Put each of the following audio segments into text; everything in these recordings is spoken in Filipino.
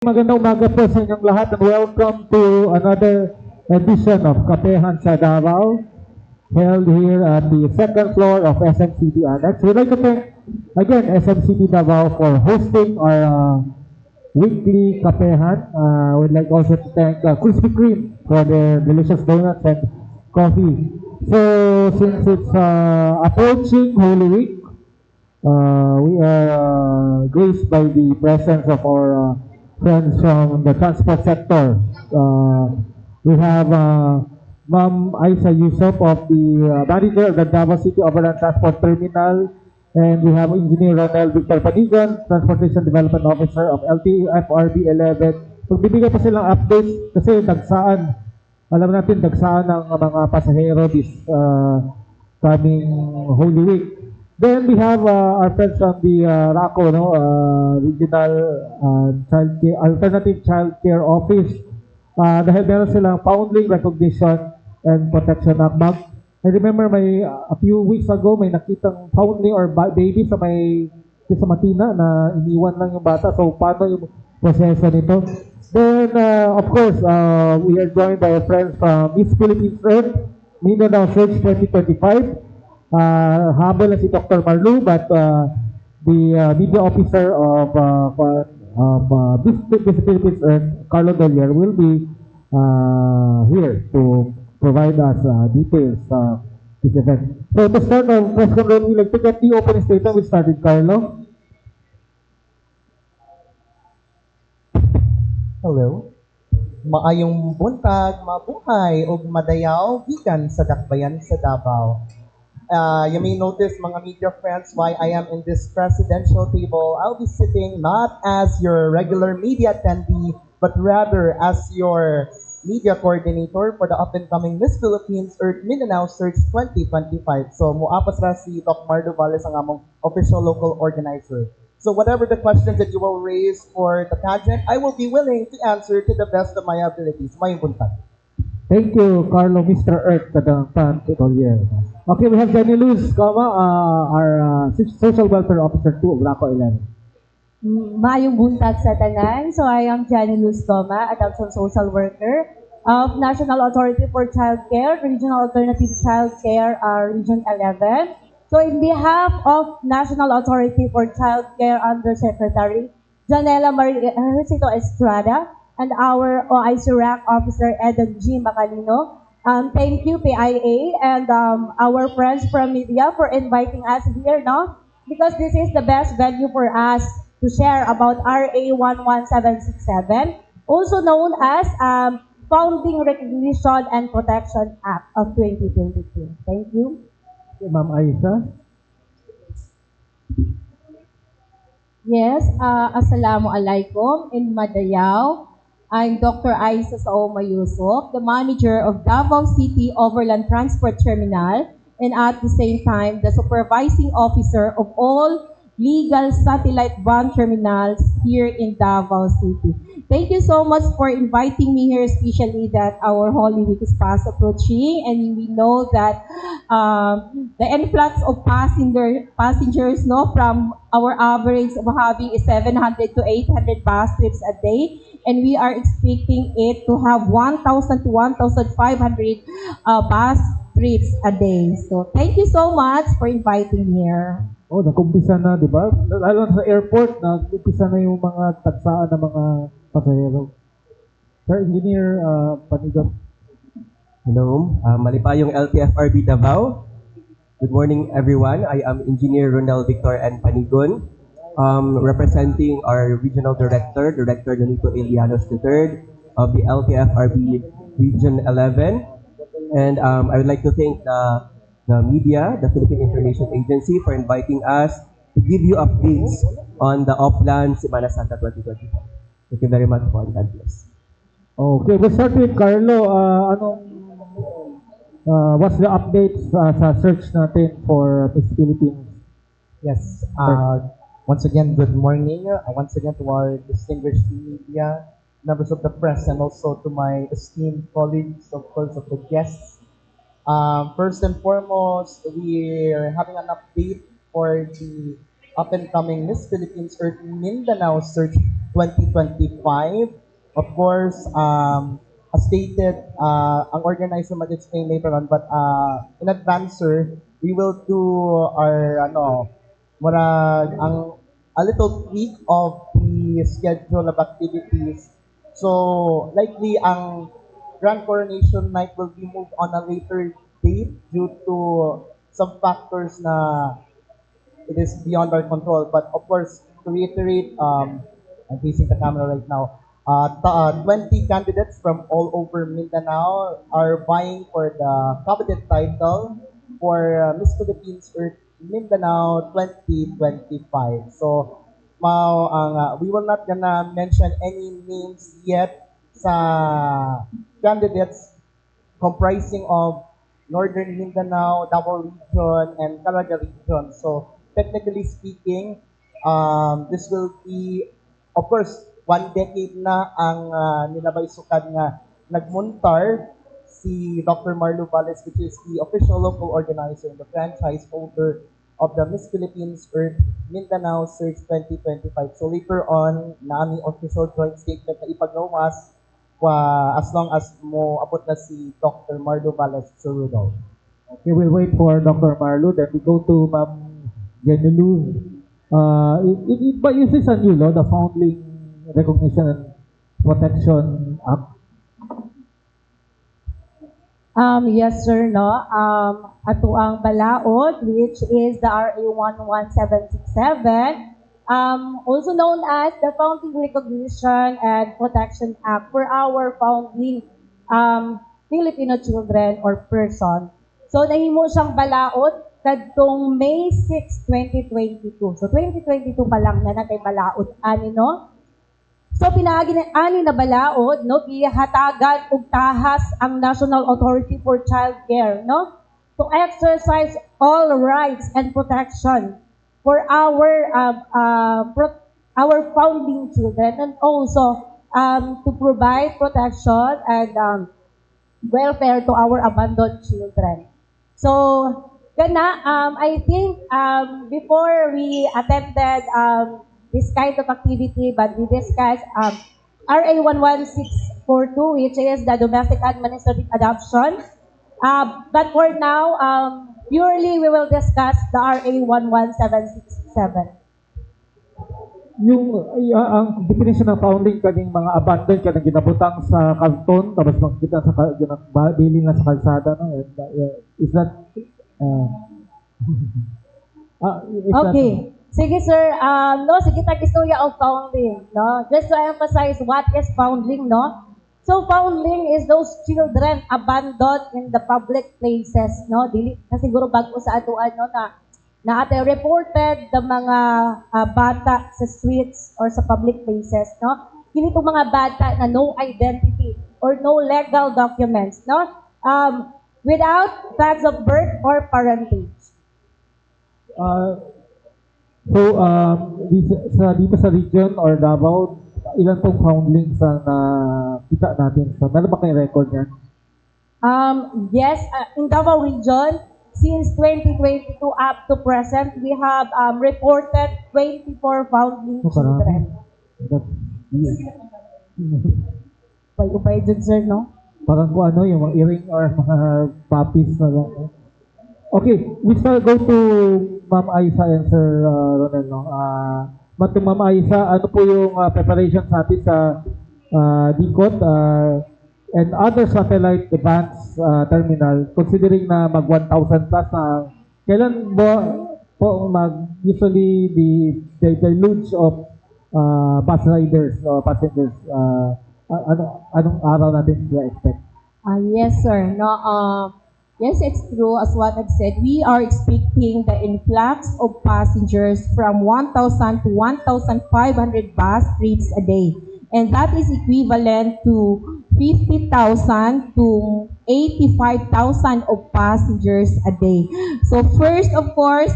Magandang umaga po sa inyong lahat and welcome to another edition of Kapehan sa Davao, held here at the second floor of SMCD Annex. We'd like to thank again SMCD Davao for hosting our weekly Kapehan. We'd like also to thank Krispy Kreme for their delicious donuts and coffee. So since it's approaching Holy Week, we are graced by the presence of our friends from the transport sector. We have Ma'am Aisa Yusuf of the manager of the Davao City Overland Transport Terminal, and we have Engineer Ronel Victor Panigan, Transportation Development Officer of LTFRB 11. Pagbibigay pa silang updates kasi dagsaan. Alam natin dagsaan ng mga pasahero this coming Holy Week. Then we have our friends from the RACO, Regional Alternative Child Care Office. Dahil meron silang Foundling Recognition and Protection Act. I remember a few weeks ago may nakitang foundling or baby sa Matina na iniwan lang yung bata. So paano yung proseso nito? Then of course, we are joined by our friends from Miss Philippines Earth, Mindanao Search 2025. Humble na si Dr. Marlu, but the media officer of Miss Philippines Earth, Carlo Dolier, will be here to provide us details of this event. So to start our press conference, we'd like to get the opening statement. We started, Carlo. Hello. Maayong buntag, mabuhay ug madayaw gikan sa dakbayan sa Davao. You may notice, mga media friends, why I am in this presidential table. I'll be sitting not as your regular media attendee, but rather as your media coordinator for the up-and-coming Miss Philippines Earth Mindanao Search 2025. So, muapas ra si Doc Mardo Valles ang among official local organizer. So, whatever the questions that you will raise for the pageant, I will be willing to answer to the best of my abilities. May buntag. Thank you, Carlo, Mr. Earth, Kadangtan, Tolier. Okay, we have Jenny Luz, our Social Welfare Officer 2 of RACO 11. Maayong buntag sa tanan. So I am Jenny Luz Goma, Adoption Social Worker of National Authority for Child Care, Regional Alternative Child Care, Region 11. So in behalf of National Authority for Child Care Undersecretary Janela Maria Hercito Estrada, and our OIC RAC Officer Eden G. Macalino. Thank you, PIA, and our friends from media for inviting us here, no? Because this is the best venue for us to share about RA 11767, also known as Founding Recognition and Protection Act of 2022. Thank you. Okay, Ma'am Aisa. Yes, Assalamualaikum in Madayaw. I'm Dr. Aisa Saoma Yusuf, the manager of Davao City Overland Transport Terminal, and at the same time, the supervising officer of all legal satellite van terminals here in Davao City. Thank you so much for inviting me here, especially that our Holy Week is fast approaching, and we know that the influx of passengers, no, from our average of having 700 to 800 bus trips a day, and we are expecting it to have 1,000 to 1,500 bus trips a day. So thank you so much for inviting me here. Oh, nag-umpisa na, di ba? Lalo sa airport, nag-umpisa na yung mga tagsaan ng mga pasahero. Sir Engineer Panigan. Hello, malipayong LTFRB Davao. Good morning, everyone. I am Engineer Ronel Victor N. Panigon, representing our Regional Director, Director Nonito Ilianos III of the LTFRB Region 11. And I would like to thank the media, the Philippine Information Agency, for inviting us to give you updates on the Oplan Semana Santa 2025. Thank you very much for God bless. Okay, we'll start with Carlo. What's the updates sa search natin for Miss Philippines? Yes. Once again, good morning. Once again to our distinguished media, members of the press, and also to my esteemed colleagues, of course, of the guests. First and foremost, we are having an update for the up-and-coming Miss Philippines Earth Mindanao Search 2025. Of course, as stated, ang organizer mag-explain later on, but in advance, sir, we will do our, a little tweak of the schedule of activities. So, likely, ang Grand Coronation Night will be moved on a later date due to some factors na it is beyond our control. But of course, to reiterate, I'm facing the camera right now. 20 candidates from all over Mindanao are vying for the coveted title for Miss Philippines Earth Mindanao 2025. So, we will not gonna mention any names yet sa candidates comprising of Northern Mindanao, Davao Region, and Caraga Region. So, technically speaking, this will be, of course, 1 decade na ang nilabay sukad nga nagmuntar si Dr. Marlo Valles, which is the official local organizer and the franchise holder of the Miss Philippines Earth Mindanao Search 2025. So later on, naami official joint statement na ipagawas as long as mo abot na si Dr. Marlo Valles sa Rudolph. Okay, we'll wait for Dr. Marlo. Then we go to Ma'am Genelu. But is this a new law, the Foundling Recognition and Protection Act? Yes, sir, no. Ato ang balaod, which is the RA 11767, also known as the Founding Recognition and Protection Act for our founding Filipino children or person. So, nahimo siyang balaod kadtong May 6, 2022. So, 2022 pa lang na natay balaod. Ani, no? So, pinaagi na ani na balaod, no? Gihatagan og tahas ang National Authority for Child Care, no? To exercise all rights and protection for our founding children, and also to provide protection and welfare to our abandoned children. So, I think before we attended this kind of activity, but we discussed RA 11642, which is the Domestic Administrative Adoption. But for now, purely we will discuss the RA 11767. Ang definition ng founding kaning mga abandoned kanang ginabutang sa kanton tapos makita sa bilin na sa kalsada, no? Is that okay. Sige, sir. Sige, tag-istorya of foundling, no? Just to emphasize what is foundling, no? So, foundling is those children abandoned in the public places, no? Dili na siguro bago sa atuan, no, na ate reported the mga bata sa streets or sa public places, no? Kini itong mga bata na no identity or no legal documents, no? Without facts of birth or parentage. So, dito sa region or Davao, ilan pong foundlings ang kita natin? So, meron ba kayong record yan? Yes, in Davao region, since 2022 up to present, we have reported 24 foundling children. Upay dyan, sir, no? Parang kung ano, yung mga earring or mga puppies na lang. Okay, we shall go to Ma'am Aisa and Sir Ronel, no? Ma'am Aisa, ano po yung preparation natin sa DCOT and other satellite advanced terminal, considering na mag 1,000 plus na, kailan po usually the deluge of bus riders or passengers, anong araw natin sila expect? Yes, sir. No, yes, it's true. As what I've said, we are expecting the influx of passengers from 1,000 to 1,500 bus trips a day. And that is equivalent to 50,000 to 85,000 of passengers a day. So first, of course,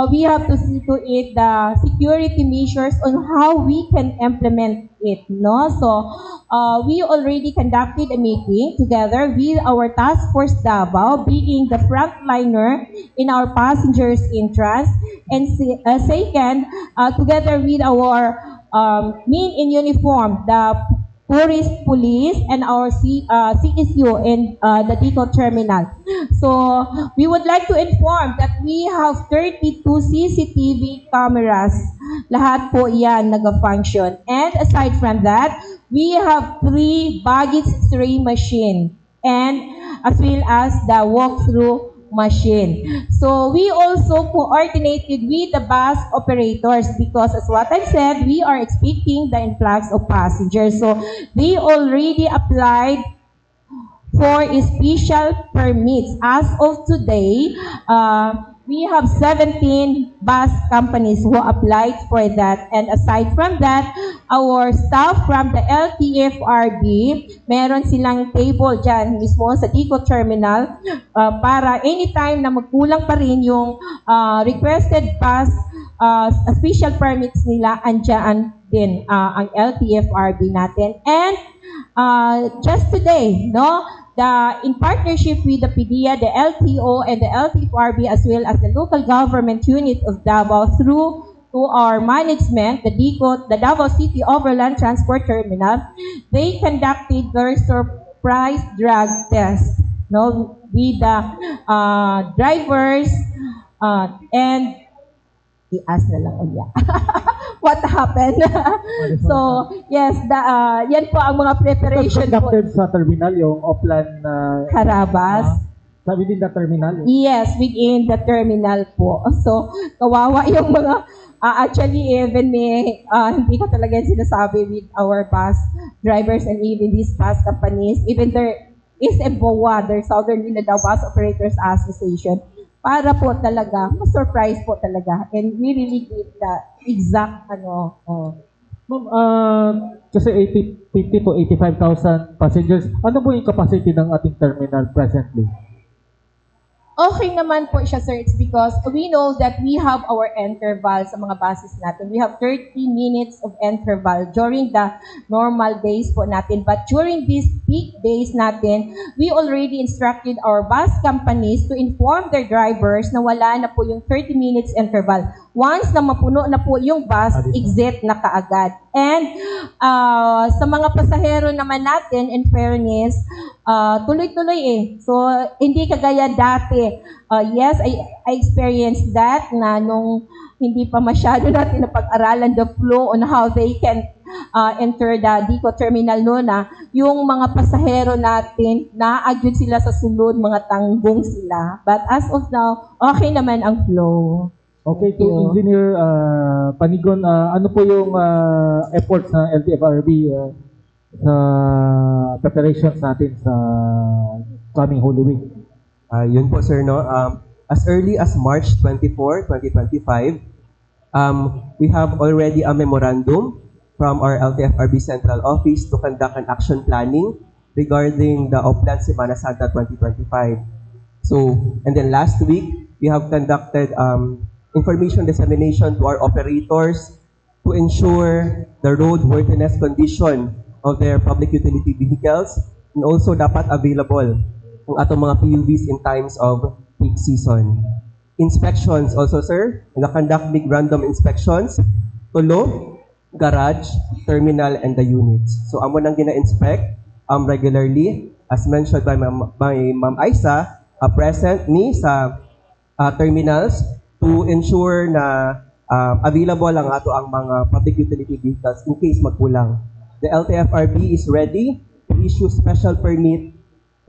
we have to see to it the security measures on how we can implement it, no? So we already conducted a meeting together with our Task Force Davao, being the frontliner in our passengers' entrance, and second, together with our men in uniform, the tourist police and our CSU in the Dicot terminal. So we would like to inform that we have 32 CCTV cameras. Lahat po yan nag-function. And aside from that, we have 3 baggage x-ray machine and as well as the walk-through machine. So we also coordinated with the bus operators because as what I've said, we are expecting the influx of passengers. So they already applied for special permits. As of today, we have 17 bus companies who applied for that. And aside from that, our staff from the LTFRB, meron silang table dyan mismo sa Dicot Terminal para anytime na magkulang pa rin yung requested bus special permits nila, andyan din ang LTFRB natin. And just today, no, in partnership with the PDEA, the LTO, and the LTFRB, as well as the local government unit of Davao, through to our management, the DCOT, the Davao City Overland Transport Terminal, they conducted their surprise drug test, no, with the drivers and i-ask na lang ulit. What happened? So, yes, yan po ang mga preparation po. Conducted sa terminal, yung offline Harabas. within the terminal. Yes, within the terminal po. So, kawawa yung mga, actually, even may, hindi ko talaga yung sinasabi with our bus drivers and even these bus companies, even there is a BOA, their Southern Mindanao Bus Operators Association, para po talaga, ma-surprise po talaga. And we really give the exact, Ma'am, kasi 50 to 85,000 passengers, ano po yung capacity ng ating terminal presently? Okay naman po siya, sir. It's because we know that we have our interval sa mga buses natin. We have 30 minutes of interval during the normal days po natin. But during these peak days natin, we already instructed our bus companies to inform their drivers na wala na po yung 30 minutes interval. Once na mapuno na po yung bus, exit na kaagad. And sa mga pasahero naman natin, in fairness, tuloy-tuloy eh. So, hindi kagaya dati. Yes, I experienced that na nung hindi pa masyado natin napag-aralan the flow on how they can enter the Dicot Terminal no na yung mga pasahero natin, naagyod sila sa sulod, mga tanggong sila. But as of now, okay naman ang flow. Okay, to Engineer Panigon, ano po yung efforts ng LTFRB sa preparations natin sa coming Holy Week? Yun po, sir, no? As early as March 24, 2025, we have already a memorandum from our LTFRB Central Office to conduct an action planning regarding the Oplan Semana Santa 2025. So, and then last week, we have conducted information dissemination to our operators to ensure the roadworthiness condition of their public utility vehicles and also dapat available ang atong mga PUVs in times of peak season. Inspections also, sir. Nag-conduct big random inspections, tulo, garage, terminal, and the units. So, amo nang gina-inspect regularly, as mentioned by Ma'am Aisa, present ni sa terminals to ensure na available ang ato ang mga public utility vehicles in case magkulang. The LTFRB is ready to issue special permit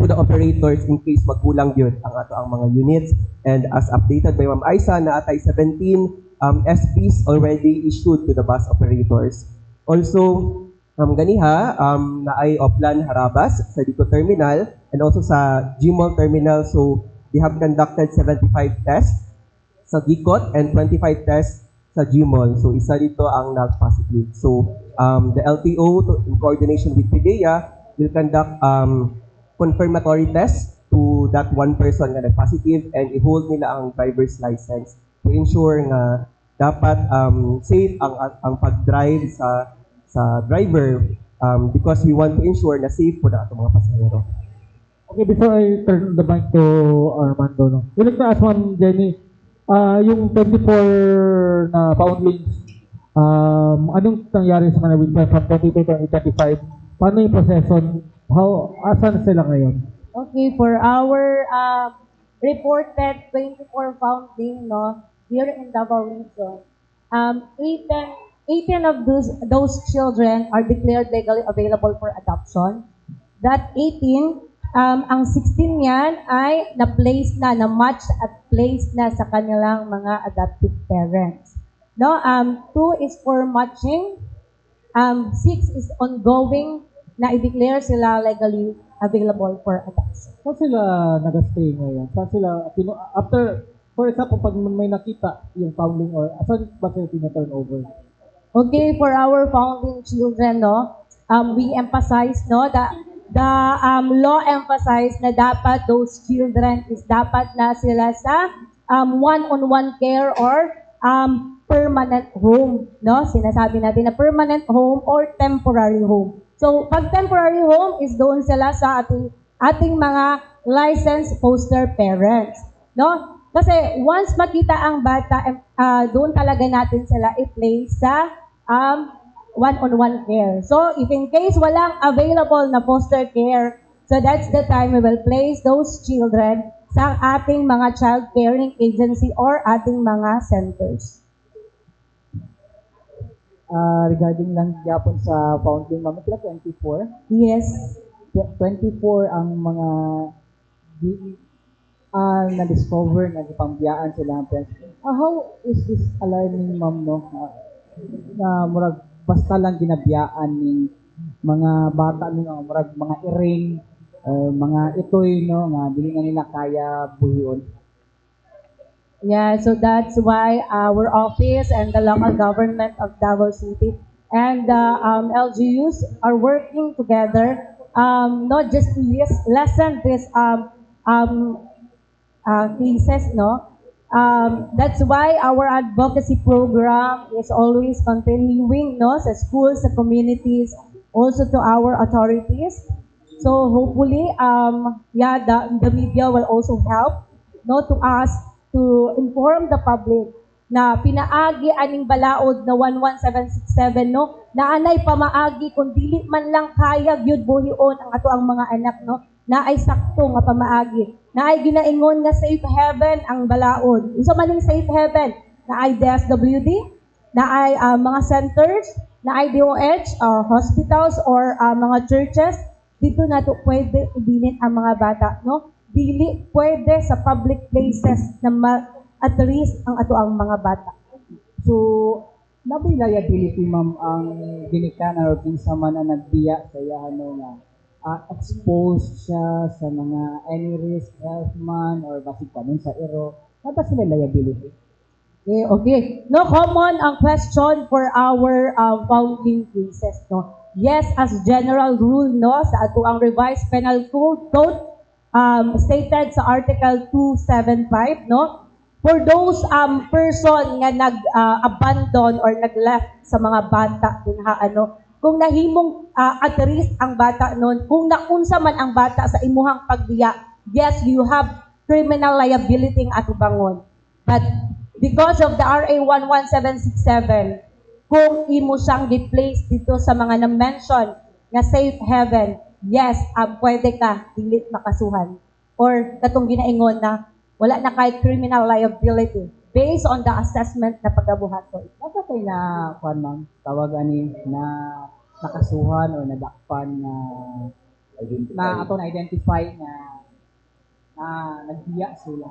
to the operators in case magkulang yun ang ato ang mga units. And as updated by Ma'am Aisa, na atay 17 SPs already issued to the bus operators. Also, ganiha, na ay Oplan Harabas sa Dicot Terminal and also sa Gmall Terminal. So, they have conducted 75 tests sa Dicot and 25 tests sa Gmall. So, isa dito ang positive. So, the LTO, in coordination with PDEA, will conduct confirmatory tests to that one person na positive and i-hold nila ang driver's license to ensure na dapat safe ang pag-drive sa driver because we want to ensure na safe po na ato mga pasahero. Okay, before I turn the mic to Armando, no? We'd like to ask one, Jenny. Yung 24 na foundlings, anong nangyari sa kanila from 22 to 2025? Paano yung proseso? Asan sila ngayon? Okay, for our reported 24 founding, no, here in Davao region, 18 of those children are declared legally available for adoption. That 18, ang 16 yan ay na-place na-match at placed na sa kanilang mga adoptive parents. No, 2 is for matching, 6 is ongoing, na i-declare sila legally available for adoption. Saan sila nag-stay ngayon? Saan sila, after, for example, pag may nakita yung foundling or saan ba sila tina-turn over? Okay, for our founding children, no, we emphasize, no, the law emphasize na dapat those children is dapat na sila sa one-on-one care or permanent home, no? Sinasabi natin na permanent home or temporary home. So, pag temporary home is doon sila sa ating mga licensed foster parents, no? Kasi once makita ang bata, doon talaga natin sila i-place sa one-on-one care. So, if in case walang available na foster care, so that's the time we will place those children sa ating mga child caring agency or ating mga centers. Regarding lang yapon sa founding, ma'am, sila 24. Yes. 24 ang mga na-discover, nagpambiyaan sila ang parents. How is this alarming, ma'am, no? Na murag basta lang ginabiyaan ng mga bata no, murag mga iring, mga itoy, no, nga dili na nila kaya buhion. Yeah, so that's why our office and the local government of Davao City and the LGUs are working together, not just to lessen this cases, no. That's why our advocacy program is always continuing, no, sa schools, sa communities, also to our authorities. So hopefully, the media will also help, no, to us to inform the public na pinaagi aning balaod na 11767, no, na anay pamaagi kung dili man lang kaya gyud buhion ang ato ang mga anak, no, na ay sakto nga pamaagi, na ay ginaingon nga safe haven ang balaod. Unsa man ning safe haven? Na ay DSWD, na ay mga centers, na ay DOH, hospitals or mga churches. Dito nato pwede ibilin ang mga bata, no? Dili pwede sa public places na at risk ang ato ang mga bata. So, nabay liability, ma'am, ang ginikanan o kinsa man ang nagbiya sa iya nga exposed siya sa mga any risk, health man, or basig pa nun sa iro. Naba sila liability? Okay. No, common ang question for our founding cases, no. Yes, as general rule, no, sa ato ang revised penal code, stated sa Article 275, no, for those person nga nag-abandon or nag-left sa mga bata dinha, ano, kung nahimong at risk ang bata nun, kung naunsa man ang bata sa imuhang pagbiya, yes, you have criminal liability ang atubangon. But because of the RA 11767, kung imo siyang di-place dito sa mga na-mention na safe haven, yes, pwede ka dili makasuhan. Or katong ginaingon na wala na kay criminal liability based on the assessment na pagkabuhat ko. Nasa tayo na, kuan, ma'am, tawag ani na nakasuhan o nadakpan na ato na-identify na nagbiya sila.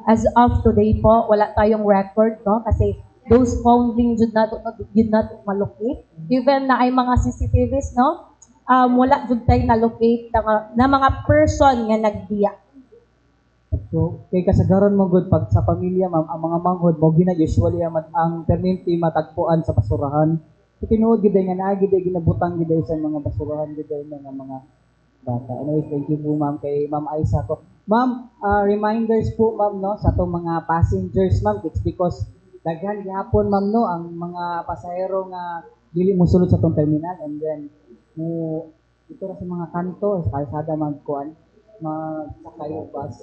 As of today po, wala tayong record, no? Kasi those founding did not malocate. Given na ay mga CCTVs, no? Wala dud tayo na-locate na mga person nga nagbiya. So, kay kasagaran mo good pag sa pamilya, ma'am, ang mga manghod mo gina usually ang perminti matagpuan sa basurahan. So, tinuod gid nga naagi day ginabutang gid sa mga basurahan gid mga bata. Anyways, thank you po, ma'am, kay Ma'am Aisa ko. Ma'am, reminders po, ma'am, no, sa atong mga passengers, ma'am. It's because daghan gihapon, ma'am, no, ang mga pasahero nga dili mo sulod sa tong terminal and then mo dito ra sa mga kanto sa kalsada magkuan magsakay og bus.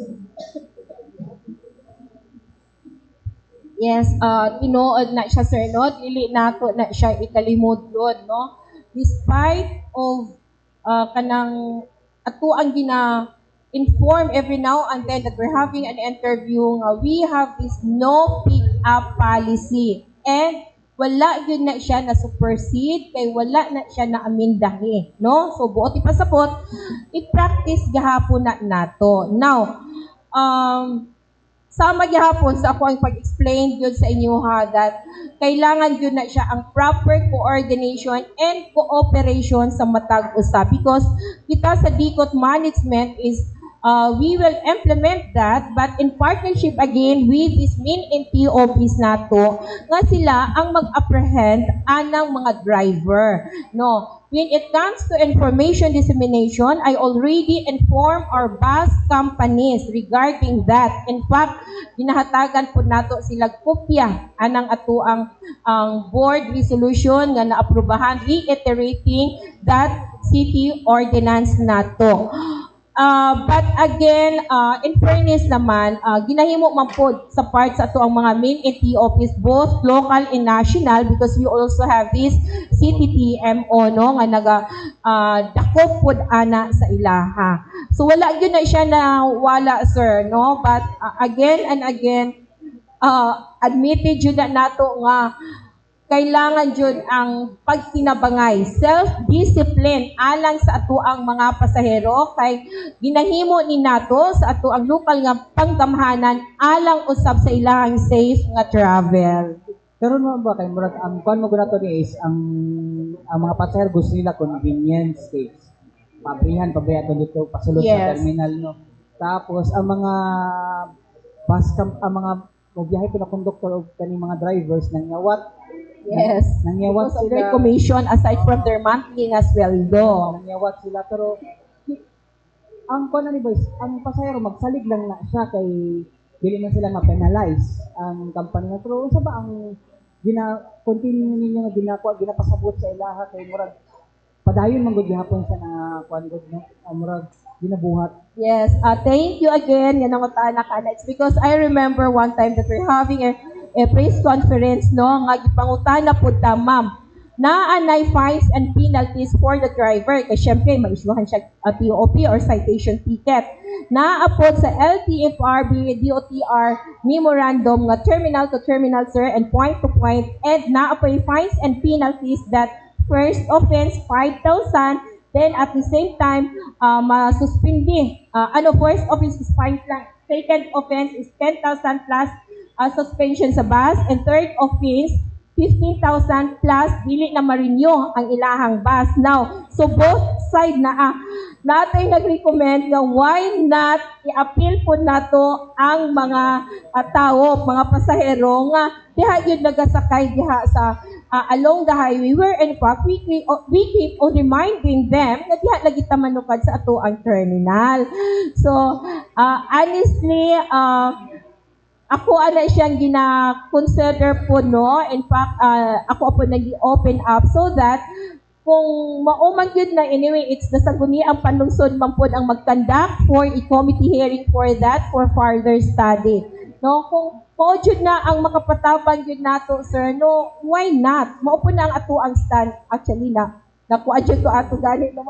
Yes, tinuod na siya, sir, no? Dili nato na siya ikalimudlod, no? Despite of kanang ato ang inform every now and then that we're having an interview, we have this no pick up policy. And wala yun na siya na supersede, kay wala na siya na amindahi, no? So, buot ipasapot, i-practice gahapon na nato. Now, sama gihapon sa ako ang pag-explain yun sa inyo ha, that kailangan yun na siya ang proper coordination and cooperation sa matag usa, because kita sa DCOT management is we will implement that, but in partnership again with this main NTO office nato nga sila ang mag-apprehend anang mga driver, no? When it comes to information dissemination, I already informed our bus companies regarding that. In fact, ginahatagan po nato sila kopya anang ato ang board resolution nga naaprubahan, reiterating that city ordinance nato. But again, in fairness naman, ginahimo man po sa part sa ato ang mga main NT office, both local and national, because we also have this CTTMO, no, nga dakop pod ana sa ilaha. So wala gyud na siya na wala, sir, no, but again and again, admitted yun na nato nga kailangan jud ang pagtinabangay, self-discipline alang sa ato ang mga pasahero, kay ginahimo ni nato sa ato ang lokal nga panggamhanan alang usab sa ilahang safe nga travel. Pero mo ba kay murag ang kuan mo guna to ni is ang mga pasahero gusto nila convenience case. Pabrihan to dito pasulod sa Yes. terminal, no. Tapos ang mga ang mga mobiyahe ko na conductor o kani mga drivers nang nyawat. Yes. Nangyawat Because of sila. their commission aside from their monthly nga sweldo. Nangyawat sila pero ang kuan ni boys, ang pasahero magsalig lang na siya kay dili na sila ma-penalize ang company na, pero sa ba ang continue ninyo nga ginapasabot sa ilaha kay murag padayon man gud gihapon sa na kuan gud, no, murag ginabuhat. Yes, thank you again. Yan ang utana ka. It's because I remember one time that we're having a press conference, no, nga gipangutana po ta, ma'am, naanay fines and penalties for the driver. Kasi syempre, ma-issuehan siya POP or citation ticket. Naapod sa LTFRB, DOTR, memorandum nga terminal to terminal, sir, and point to point, and naapoy fines and penalties that first offense, 5,000, then at the same time, masuspindi. First offense is 5 lang. Second offense is 10,000 plus suspension sa bus, and third offense 15,000 plus dili na ma-renew ang ilahang bus. Now, so both side na natay nag-recommend nga why not i-appeal po nato ang mga tao, mga pasahero nga diha yun nagasakay diha sa along the highway, where in fact we keep on reminding them na diha lagi ta manukad sa ato ang terminal. So honestly, ako ana siyang gina-consider po, no. In fact, ako po nag-open up so that kung maumang yun na, anyway, it's nasaguni ang panlungsod man po ang mag-conduct for a committee hearing for that for further study. No, kung jud na ang makapatabang yun nato, sir, no, why not? Maupo na ang ato ang stand. Actually na, nakuha dyan ko ato gani no,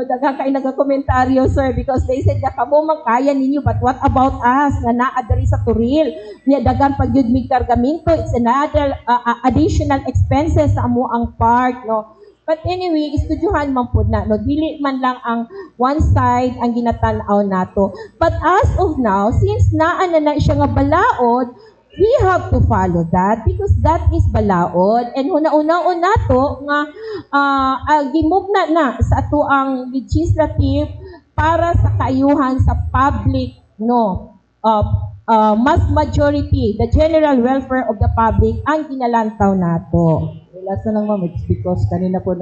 daghang kay nagakomentaryo, sir, because they said na kamo makaya ninyo, but what about us nga naa diri sa Turil niya daghan pag yud mig kargamento, it's another additional expenses sa amo ang park, no. But anyway, estudyuhan man pud na, no, dili man lang ang one side ang ginatan-aw nato. But as of now, since naa na siya nga balaod, we have to follow that because that is balaod, and una-una nato nga gimugna na sa ato ang legislative para sa kaayuhan sa public, no, mass majority, the general welfare of the public ang ginalantaw nato. Last na lang, ma'am, it's because kanina po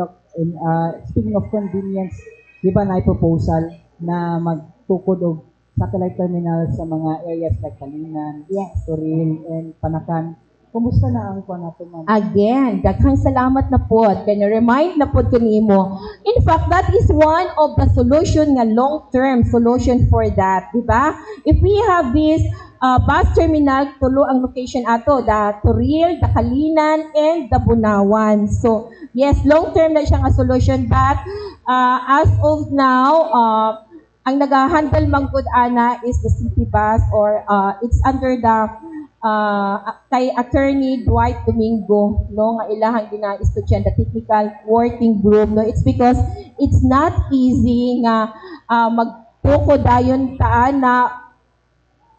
speaking of convenience, di ba na proposal na magtukod og satellite terminal sa mga areas like Kalinan, Yes. Turil, and Panakan. Kumusta na ang kuan nato ma'am? Again, daghang salamat na pod. Kaya remind na pod ko nimo. In fact, that is one of the solution nga long-term solution for that, di ba? If we have this bus terminal, tulo ang location ato, the Turil, the Kalinan, and the Bunawan. So, yes, long-term na siya nga solution, but as of now, ang nag-handle man gud ana is the city bus or it's under the kay Attorney Dwight Domingo, no, nga ilahang gina-istudyan, the technical working group, no. It's because it's not easy nga magtuko dayon taan na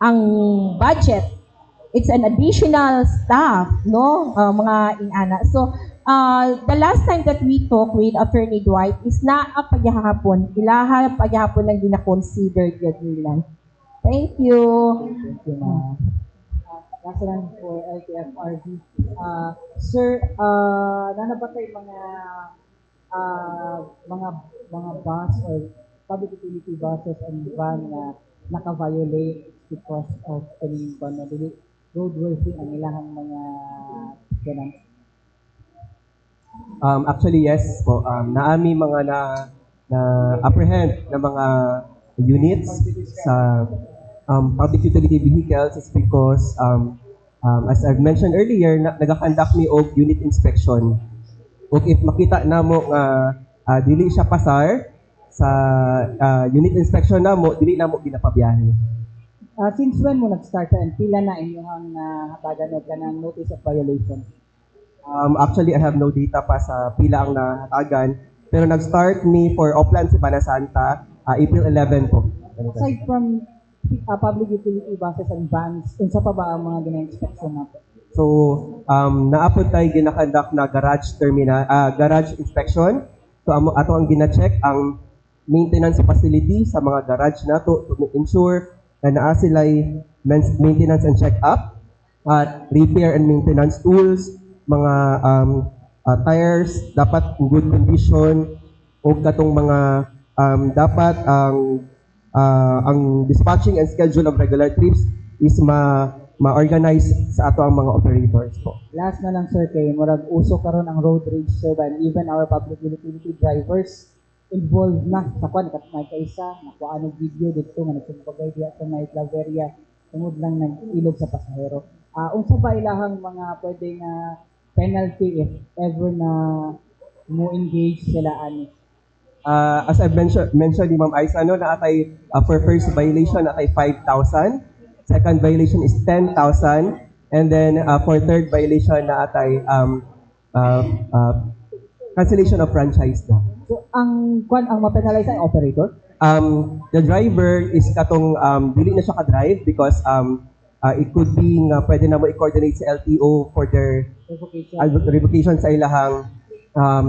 ang budget. It's an additional staff, no, mga inana. So, the last time that we talked with Attorney Dwight is na pagyahapon, ilaha pagyahapon lang gina-consider yun nila. Thank you. Thank you ma'am. Kasalan for LTFRB. Sir, nanabatay mga bus or public utility buses and van na naka-violate because of kaning ban na dili roadworthy ang ilahang mga ganun. Actually, yes po. Naami mga na apprehend na mga units sa public utility vehicles is because as I've mentioned earlier, nagakandak mi og unit inspection. Ug if makita namo nga dili siya pasar sa unit inspection namo, dili namo ginapabiyahe. Since when mo nag-start and pila na inyong hatagan o kanang notice of violation? Actually, I have no data pa sa pila ang nahatagan, pero nag-start me for Oplan Semana Santa, April 11 po. Aside from public utility buses and vans, unsa pa ba ang mga gina-inspection nato? So, naapod tayo ginakandak na garage inspection. So, ato ang gina-check ang maintenance facility sa mga garage nato to ensure na naa sila'y maintenance and check-up, repair and maintenance tools, mga tires dapat in good condition, o katong mga dapat ang dispatching and schedule of regular trips is ma-organize sa ato ang mga operators po. Last na lang sir, kay murag uso karon ang road rage sir, and even our public utility drivers involved na sa kwan kat may kaisa nakuha ng video dito nga nagsumbagay diya sa may Claveria tungod lang nag-ilog sa pasahero. Unsa ba ilahang mga pwedeng penalty if ever na mo engage sila ani? As I've mentioned ni Ma'am Aiza, na atay for first violation atay 5,000, second violation is 10,000, and then for third violation na atay cancellation of franchise na. So ang mapenalize ay operator? The driver is katong dili na siya ka-drive because it could be nga pwede na mo i-coordinate sa LTO for their revocation sa ilahang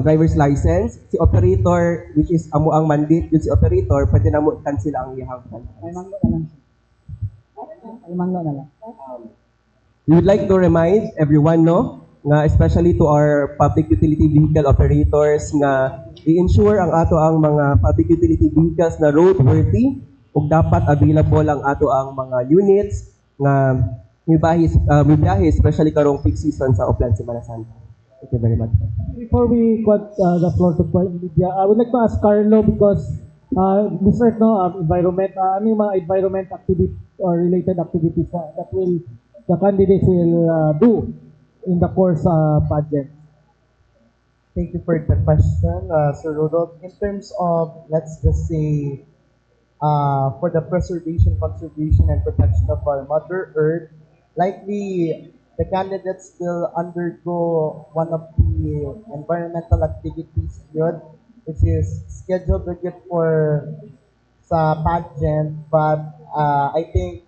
driver's license. Si operator, which is amo ang mandate yun si operator, pwede na mo cancel ang iyang franchise. Ay manglo na lang. We would like to remind everyone, no, nga especially to our public utility vehicle operators nga i-ensure ang ato ang mga public utility vehicles na roadworthy ug dapat available ang ato ang mga units nga mibiyahe especially karong peak season sa Oplan Semana Santa. Thank you very much. Before we got the floor to media, I would like to ask Carlo because this is environment, ano yung mga environment activity or related activities that the candidates will do in the course pageant. Thank you for the question, Sir Rodolph. In terms of, let's just say, for the preservation, conservation, and protection of our Mother Earth, likely the candidates will undergo one of the environmental activities yun, which is scheduled for sa pageant. But I think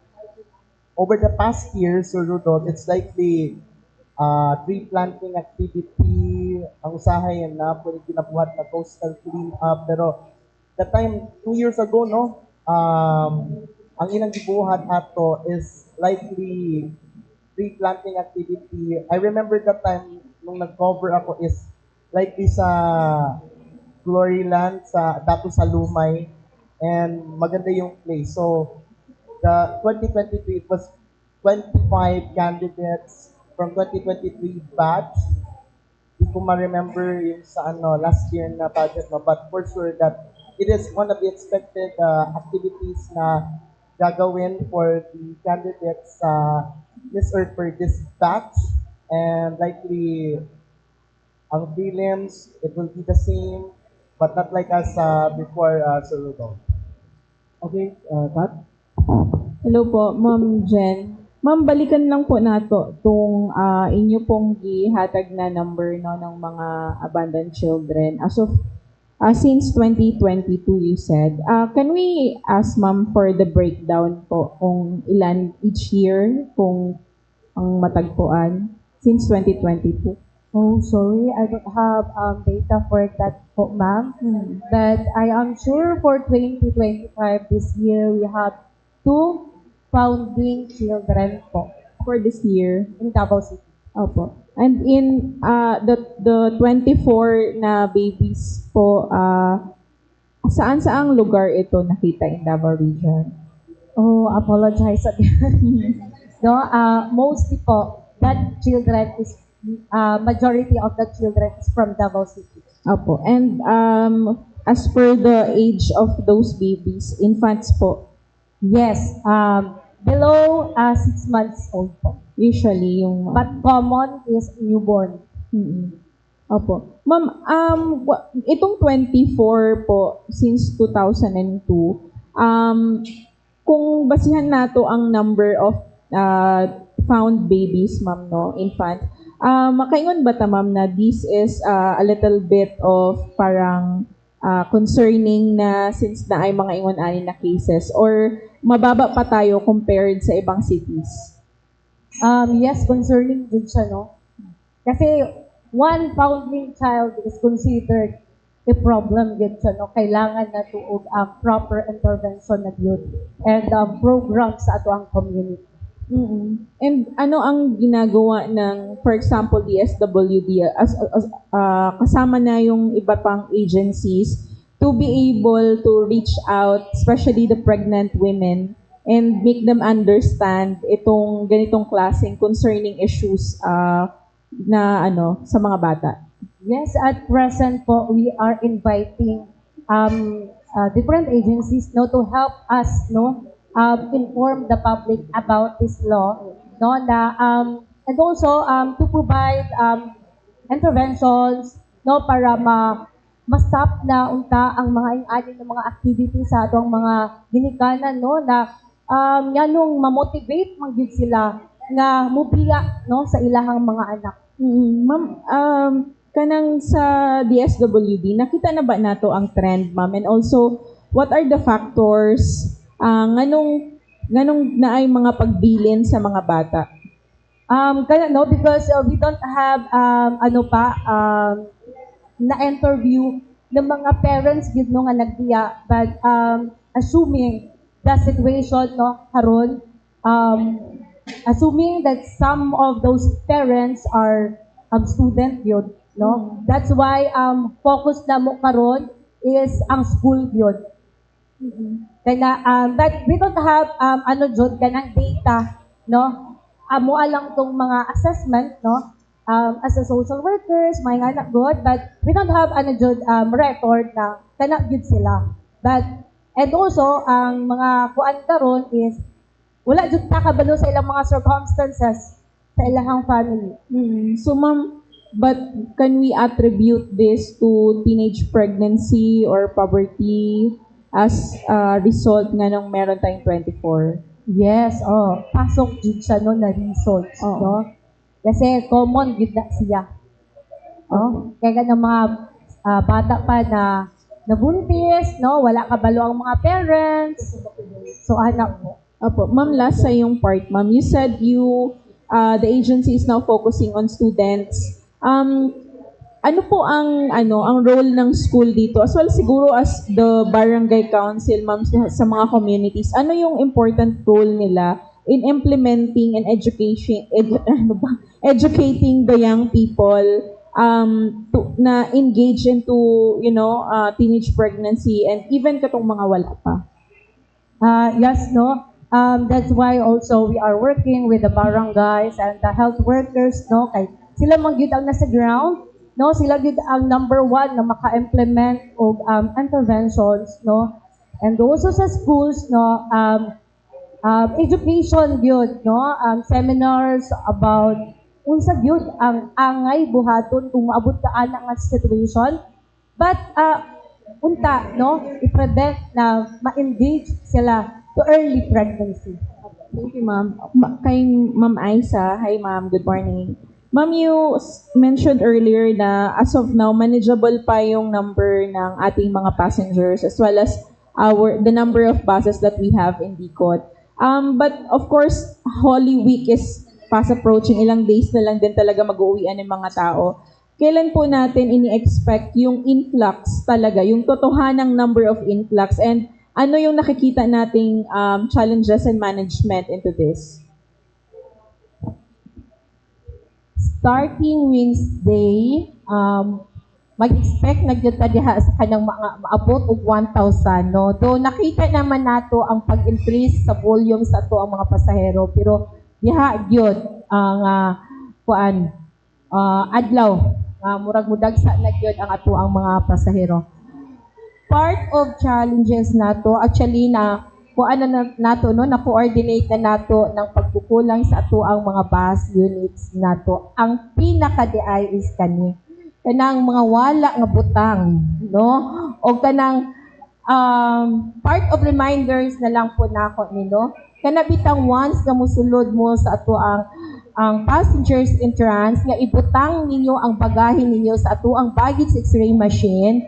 over the past years, Sir Rodolph, it's likely tree planting activity, ang usahay na pwede ginabuhat na coastal cleanup. Pero the time, 2 years ago, no, ang ilang gibuhat ato is likely tree planting activity. I remember that time nung nag-cover ako is likely sa Gloryland, sa Dato sa Lumay, and maganda yung place. So, the 2023, it was 25 candidates from 2023 batch. Hindi ko ma-remember yung sa last year na budget mo, but for sure that it is one of the expected activities na gagawin for the candidates sa Miss Earth for this batch. And likely, ang prelims, it will be the same, but not like as before, Sir Rudolph. Okay, Kat? Hello po, Ma'am Jen. Ma'am, balikan lang po nato itong inyo pong gihatag na number no, ng mga abandoned children. As of, since 2022 you said. Can we ask Ma'am for the breakdown po kung ilan each year kung ang matagpuan since 2022? Oh, sorry, I don't have data for that po, ma'am. But I am sure for 2025 this year, we have 2 founding children po For this year? in Davao City. Opo. And in the 24 na babies po, saan-saang lugar ito nakita in Davao Region? Oh, apologize again. No, mostly po, that children is, majority of the children is from Davao City. Opo. And as per the age of those babies, infants po, Yes, below 6 months old po. usually yung... But common is newborn. Mm-mm. Opo. Ma'am, itong 24 po, since 2002, kung basihan nato ang number of found babies, ma'am, no, infant, makaingon ba ta, ma'am, na this is a little bit of parang concerning na since na ay mga ingon-ani na cases or mababa pa tayo compared sa ibang cities? Yes, concerning din siya, no? Kasi one foundling child is considered a problem din siya, no? Kailangan na tuog ang proper intervention na yun and programs sa ato ang community. Mm-mm. And ano ang ginagawa ng, for example, DSWD kasama na yung iba pang agencies to be able to reach out, especially the pregnant women, and make them understand itong ganitong klaseng concerning issues na sa mga bata? Yes, at present po, we are inviting different agencies, no, to help us, no, inform the public about this law, no, na, and also to provide interventions, no, para ma-stop na unta ang mga ingani ng mga activities sa atong mga ginikanan, no, na yanong ma-motivate manggid sila nga mubiya, no, sa ilahang mga anak. Ma'am, kanang sa DSWD, nakita na ba nato ang trend, ma'am? And also, what are the factors nganong naay mga pagbilin sa mga bata? No, because we don't have na-interview ng mga parents gid no nga nagbiya, but assuming the situation, no, karon, assuming that some of those parents are student yun, no, that's why focus na mo karon is ang school yun. Kaya but we don't have jud kanang data, no, amo alang tong mga assessment, no, as a social workers, may nga anak good, but we don't have jud record na kana gyud sila. But and also ang mga kuan karon is wala jud ta kabalo sa ilang mga circumstances sa ilang family. So, ma'am, but can we attribute this to teenage pregnancy or poverty as a result nga nung meron tayong 24? Yes, pasok jud siya no na results, Oo. no? Kasi common gid na siya. Kaya ng mga bata pa na nabuntis, no, wala kabalo ang mga parents. So anak mo. Opo, ma'am, last sa yung part, ma'am, you said the agency is now focusing on students. Ano po ang role ng school dito? As well siguro as the barangay council, ma'am, sa mga communities. Ano yung important role nila in implementing and educating the young people na engage into, teenage pregnancy and even katong mga wala pa? Yes, no. That's why also we are working with the barangays and the health workers, no? Kay sila man gyud ang nasa ground, no? Sila gyud ang number one na maka-implement og interventions, no? And also sa schools, no? Education gyud, no? Seminars about unsa gyud ang angay buhaton kung maabot ka ana nga situation. But unta, no? I-prevent na ma-engage sila to early pregnancy. Thank you, ma'am. Kay Ma'am Aisa, hi ma'am, good morning. Ma'am, you mentioned earlier na as of now, manageable pa yung number ng ating mga passengers as well as the number of buses that we have in Dicot. But of course, Holy Week is fast approaching. Ilang days na lang din talaga mag-uwian ng mga tao. Kailan po natin ini-expect yung influx talaga, yung totohanang number of influx, and ano yung nakikita nating challenges and management into this? Starting Wednesday, mag-expect na gyud ta diha sa kanang maabot og 1,000, no? Do nakita naman nato ang pag-increase sa volume sa ato ang mga pasahero, pero diha gyud ang adlaw murag mudagsa na gyud ang ato ang mga pasahero. Part of challenges nato actually na nato, no, na coordinate na nato ng pagkukulang sa ato ang mga bus units nato. Ang pinaka-DI is kanang mga wala nga butang, no? O kanang part of reminders na lang po nako nino. Kana bitang once nga mosulod mo sa ato ang passengers entrance nga ibutang ninyo ang bagahe ninyo sa ato ang baggage X-ray machine,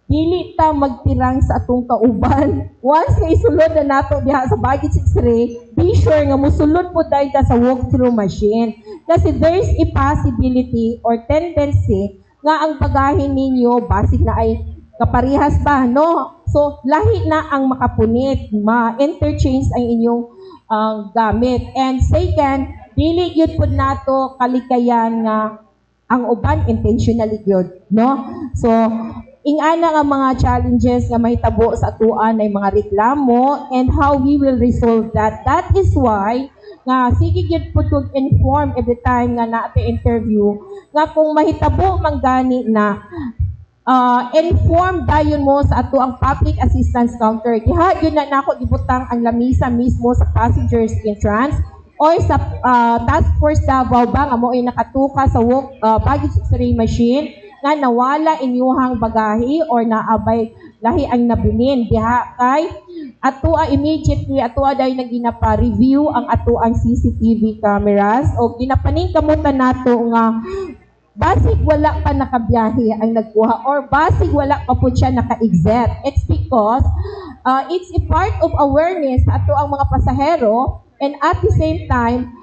dili ta magtirang sa atong kauban. Once nga isulod na nato diha sa baggage X-ray, be sure nga mosulod po dahil ka sa walk-through machine. Kasi there's a possibility or tendency nga ang bagahe ninyo basig na ay kaparihas ba, no? So, lahi na ang makapunit, ma-interchange ang inyong gamit. And second, dili gyud pud nato kalikayan nga ang uban intentionally gyud, no? So, ingana nga mga challenges nga mahitabo sa atuan ay mga reklamo and how we will resolve that. That is why nga sige gyud pud kog inform every time nga naate interview nga kung mahitabo man gani na inform dayon mo sa ato ang public assistance counter. Diha yun na nako gibutang ang lamisa mismo sa passengers entrance or sa task force Davao ba nga mo ay nakatuka sa baggage X-ray machine nga nawala inyuhang bagahe or naabay lahi ang nabilin diha kay ato immediately ato day naginapa-review ang ato ang CCTV cameras o ginapaning kamutan nato nga basig wala pa nakabiyahe ang nagkuha or basig wala pa po siya naka-exit. It's because it's a part of awareness sa ato ang mga pasahero and at the same time,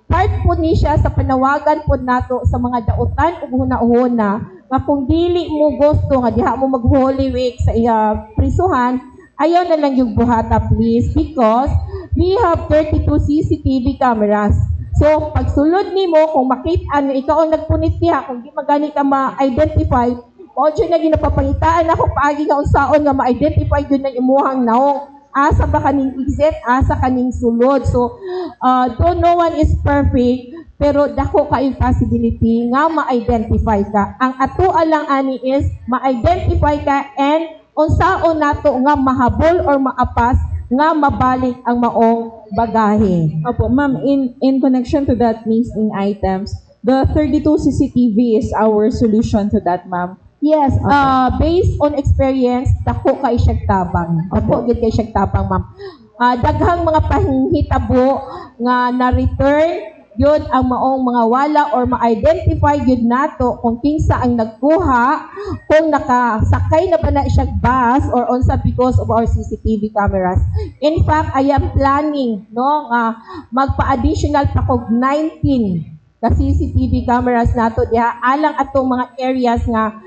part po ni siya sa panawagan po nato sa mga dautan ug hunahuna nga kung dili mo gusto nga diha mo mag-Holy Week sa prisuhan, ayaw na lang yung buhata please because we have 32 CCTV cameras. So, pagsulod nimo kung makita nga ikaw ang nagpunit diha, kung di magani ka ma-identify, audio na ginapapangitaan ako paagi nga unsaon nga ma-identify yun ng imuhang naong asa ba kaning exit, asa kaning sulod. So, though no one is perfect, pero dako kay possibility nga ma-identify ka. Ang atoa lang ani is ma-identify ka and unsaon nato nga mahabol or maapas nga mabalik ang maong bagahe. Opo, ma'am, in connection to that missing items, the 32 CCTV is our solution to that, ma'am. Yes, based on experience, dako kay siyang tabang. Dako gyud kay siyang tabang, ma'am. Daghang mga panghitabo nga na-return yun ang maong mga wala or ma-identify yun nato kung kinsa ang nagkuha, kung nakasakay na ba na siya bus or unsa because of our CCTV cameras. In fact, I am planning no magpa-additional pa kog 19 ka CCTV cameras nato diha alang atong mga areas nga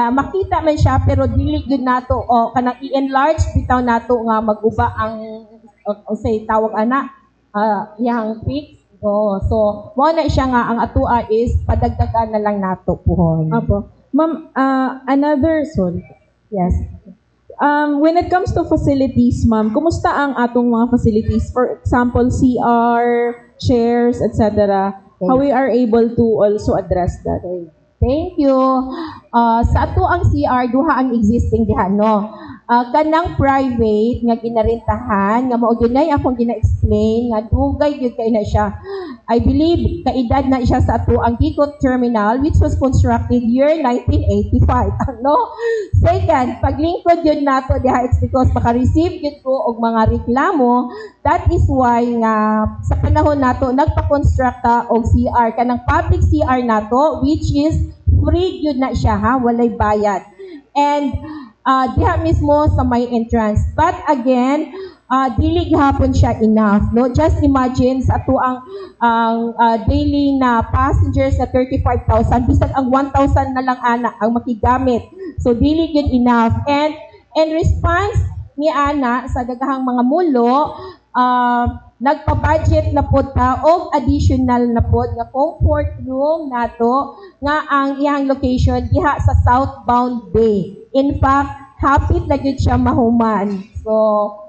makita man siya pero dili gyud nato o kanang i-enlarge bitaw nato nga maguba ang say tawag ana yang fix. So, mo na siya nga ang atua is padagdagan na lang nato puhon. Apo. Ma'am, sorry. Yes. When it comes to facilities, ma'am, kumusta ang atong mga facilities? For example, CR, chairs, etc. How we are able to also address that? Thank you. Sa ato ang CR, duha ang existing diha, no? Kanang private nga ginarentahan, nga mao ginay akong gina-explain, nga dugay gyud kay na siya. I believe kaedad na siya sa ato ang Dicot Terminal, which was constructed year 1985. No? Second, paglingkod yun nato diha, it's because maka-receive yun ko og mga reklamo. That is why nga sa panahon nato nagpa-construct ta og CR, kanang public CR nato, which is free yun na siya, ha, walay bayad. And diha mismo sa may entrance. But again, dili gihapon siya enough, no? Just imagine sa ato ang daily na passengers na 35,000, bisag ang 1,000 na lang ana ang makigamit. So dili gyud enough. And in response ni ana sa daghang mga mulo, nagpa-budget na po ta og additional na po nga comfort room nato nga ang iyang location diha sa southbound bay. In fact, hapit na gyud siya mahuman. So,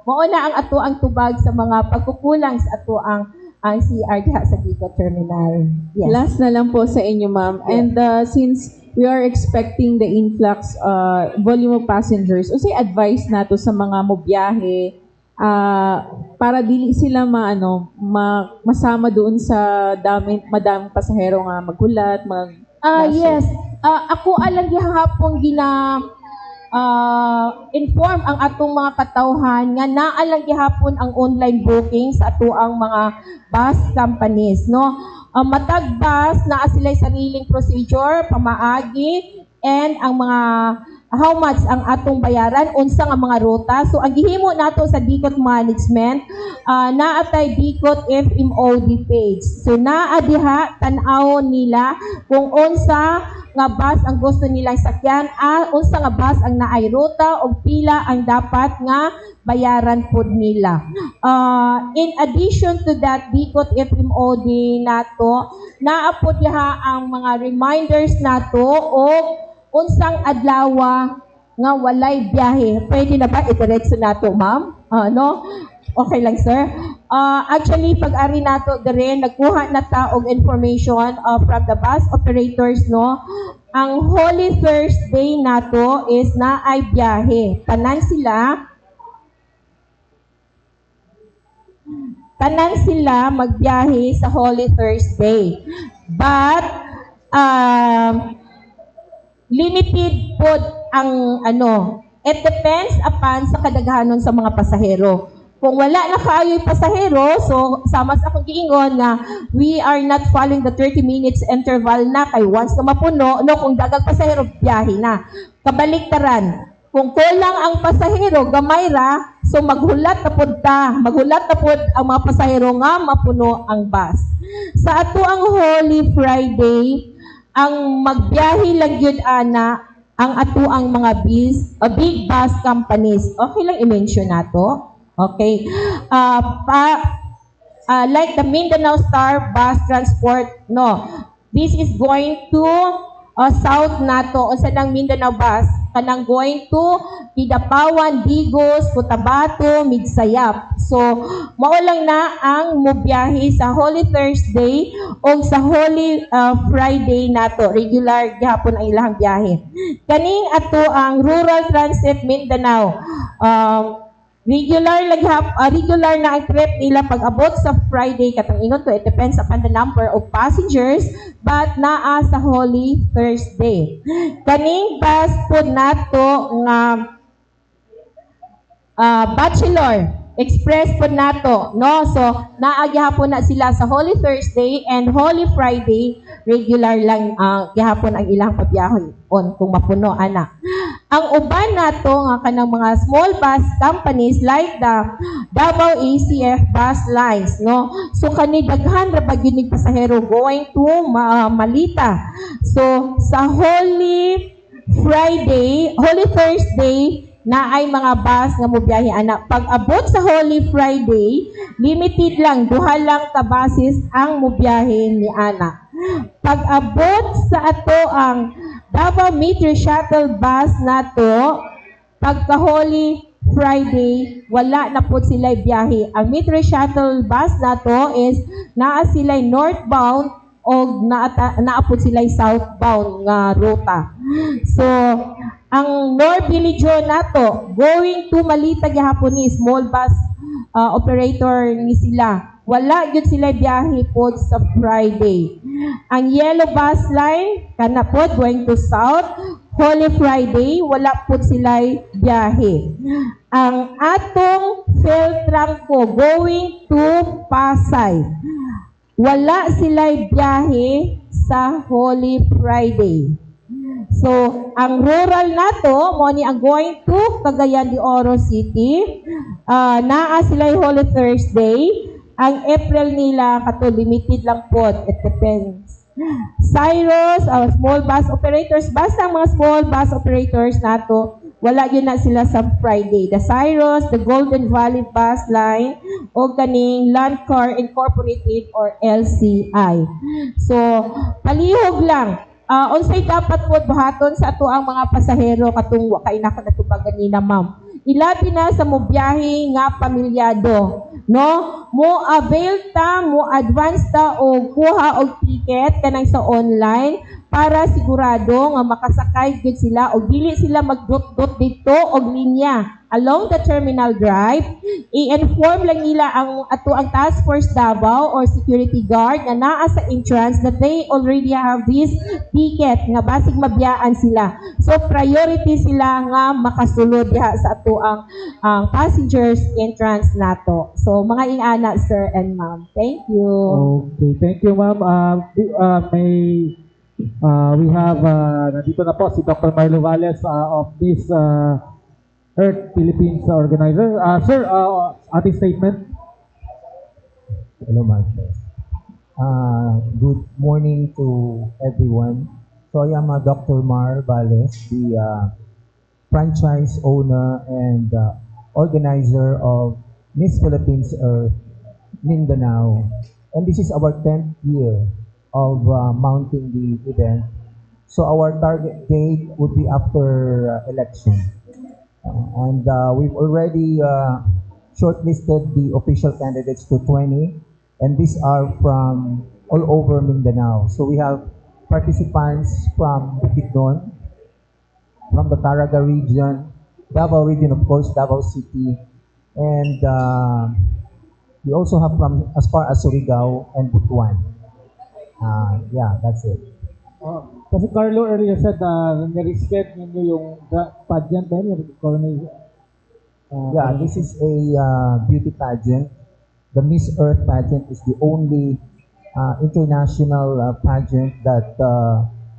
mao na ang ato ang tubag sa mga pagkukulang sa ato ang CR diha sa Dicot Terminal. Yes. Last na lang po sa inyo, ma'am. Yeah. And since we are expecting the influx volume of passengers, unsay advice nato sa mga mobiyahe para dili sila masama doon sa madaming pasahero nga maghulat, Yes. Ako alang gihapon inform ang atong mga katawhan nga naa lang gihapon ang online booking sa ato ang mga bus companies, no? Matag bus naa sila sariling procedure, pamaagi, and ang mga how much ang atong bayaran, unsa nga mga ruta. So ang gihimo nato sa Dicot Management, naatay Dicot FMOD page. So naa diha tan-awon nila kung unsa nga bus ang gusto nilang sakyan, unsa nga bus ang naay ruta o pila ang dapat nga bayaran pod nila. In addition to that, Dicot FMOD nato, naa pod diha ang mga reminders nato o unsang adlaw nga walay biyahe. Pwede na ba idiretso nato, ma'am? No? Okay lang, sir. Actually, pag-ari nato dire, nagkuha na ta og information from the bus operators, no? Ang Holy Thursday nato is naay biyahe. Tanan sila magbiyahe sa Holy Thursday. But limited po ang it depends upon sa kadaghanon sa mga pasahero. Kung wala na kaayo'y pasahero, so sama sa akong giingon nga we are not following the 30 minutes interval na kay once na mapuno, no, kung dagang pasahero, biyahe na. Kabaliktaran, kung kulang ang pasahero, gamay ra, so maghulat na pod ang mga pasahero nga mapuno ang bus. Sa ato ang Holy Friday, ang magbiyahe lang yun ana ang ato ang mga big bus companies. Okay lang i-mention nato. Okay. Like the Mindanao Star Bus Transport, no. This is going to south nato unsa nang Mindanao Bus kanang going to Kidapawan, Digos, Cotabato, Midsayap. So mao lang na ang mobiyahe sa Holy Thursday o sa Holy Friday nato. Regular gihapon ang ilang biyahe. Kaning ato ang Rural Transit Mindanao. Regular na ang trip nila pag abot sa Friday, katong ingon ko, it depends upon the number of passengers, but naa sa Holy Thursday. Kaning bus po nato nga Bachelor Express po nato, no? So naa gihapon na sila sa Holy Thursday and Holy Friday, regular lang gihapon ang ilang pabiyahon kung mapuno ana. Ang uban nato nga kanang mga small bus companies like the Davao ACF bus lines, no? So kani daghan ra ba gyud pasahero going to Malita. So sa Holy Thursday na ay mga bus nga mobiyahe ana. Pag abot sa Holy Friday, limited lang, duha lang ka buses ang mobiyahe ni ana. Pag abot sa ato ang Davao Metro Shuttle bus nato, pagka Holy Friday, wala na po sila biyahe. Ang Metro Shuttle bus na to is naa sila northbound o naa po sila southbound nga ruta. So, ang North Village na to, going to Malita gihapon ni small bus operator ni sila. Wala yun sila biyahe po sa Friday. Ang yellow bus line, kana po, going to south, Holy Friday, wala po sila biyahe. Ang atong Feltranco, going to Pasay, wala sila biyahe sa Holy Friday. So, ang rural nato, mo ni ang going to Cagayan de Oro City, naa sila Holy Thursday. Ang April nila, kato limited lang po, it depends. Cyrus, small bus operators, basta ang mga small bus operators nato, wala yun na sila sa Friday. The Cyrus, the Golden Valley Bus Line, o kaning Land Car Incorporated or LCI. So, palihog lang. Unsay dapat po buhaton sa ato ang mga pasahero katong kay nakatubagan kanina, ma'am. Ilabi na sa mobiyahe nga pamilyado, no? Mo avail ta, mo advance ta o kuha og ticket kanang sa online para sigurado nga makasakay gud sila o dili sila magdot-dot dito og linya along the terminal drive. I-inform lang nila ang Task Force Davao or security guard na naa sa entrance that they already have this ticket nga basig mabiyaan sila. So priority sila nga makasulod diha sa ang passengers entrance nato. So mga ingana, sir and ma'am. Thank you. Okay, thank you, ma'am. We have, nandito na po si Dr. Marlo Valles of this Earth Philippines organizer. Sir, ating statement. Hello, Master. Good morning to everyone. So I am Dr. Mar Valles, the franchise owner and organizer of Miss Philippines Earth Mindanao. And this is our 10th year of mounting the event. So our target date would be after election. And we've already shortlisted the official candidates to 20, and these are from all over Mindanao. So we have participants from Bukidnon, from the Taraga region, Davao region, of course, Davao City, and we also have from as far as Surigao and Butuan. Yeah, that's it. Kasi Carlo earlier said nirespect ninyo yung pageant ba yun? Yeah, this is a beauty pageant. The Miss Earth pageant is the only international pageant that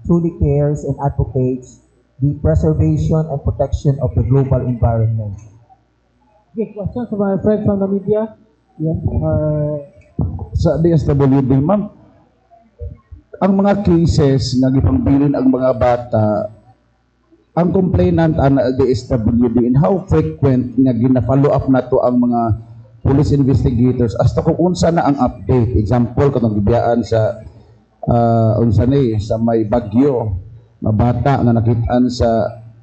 truly cares and advocates the preservation and protection of the global environment. Okay, questions from my friends from the media? Yes. Sa DSWD, ma'am, ang mga cases nga gipangbilin ang mga bata, ang complainant ana DSWD, and how frequent nga gina-follow up na to ang mga police investigators as to kung unsa na ang update. Example, katong gibiyaan sa unsa ni sa may Bagyo, na bata nga nakitaan sa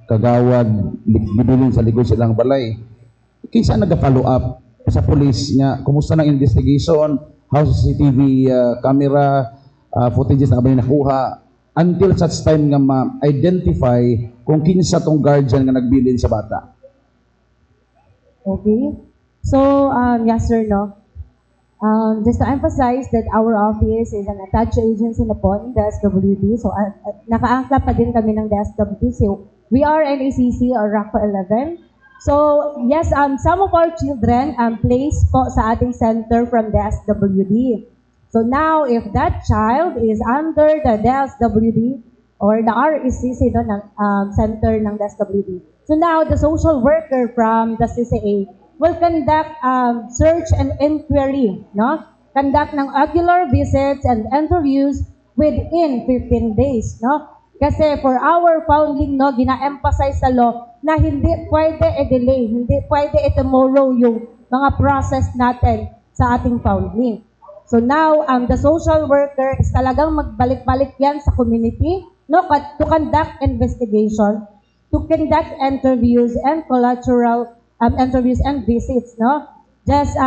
Kagawad, gibilin sa likod silang balay. Kinsa naga-follow up sa police nga kumusta na investigation, how CCTV camera footages na ba yung nakuha until such time nga ma-identify kung kinsa tong guardian nga nagbilin sa bata. Okay. So, yes sir, no? Just to emphasize that our office is an attached agency na po in the SWD. So, nakaangkla pa din kami ng SWD. So, we are NACC or RACO 11. So, yes, some of our children placed po sa ating center from the SWD. So now, if that child is under the DSWD or the RECC ng center ng DSWD, so now the social worker from the CCA will conduct search and inquiry, no? Conduct ng regular visits and interviews within 15 days, no? Kasi for our founding, no, gina-emphasize sa law na hindi pwede i-delay, hindi pwede i-tomorrow yung mga process natin sa ating founding. So now, the social worker is talagang magbalik-balik yan sa community, no, to conduct investigation. to conduct interviews and collateral interviews and visits, no? Just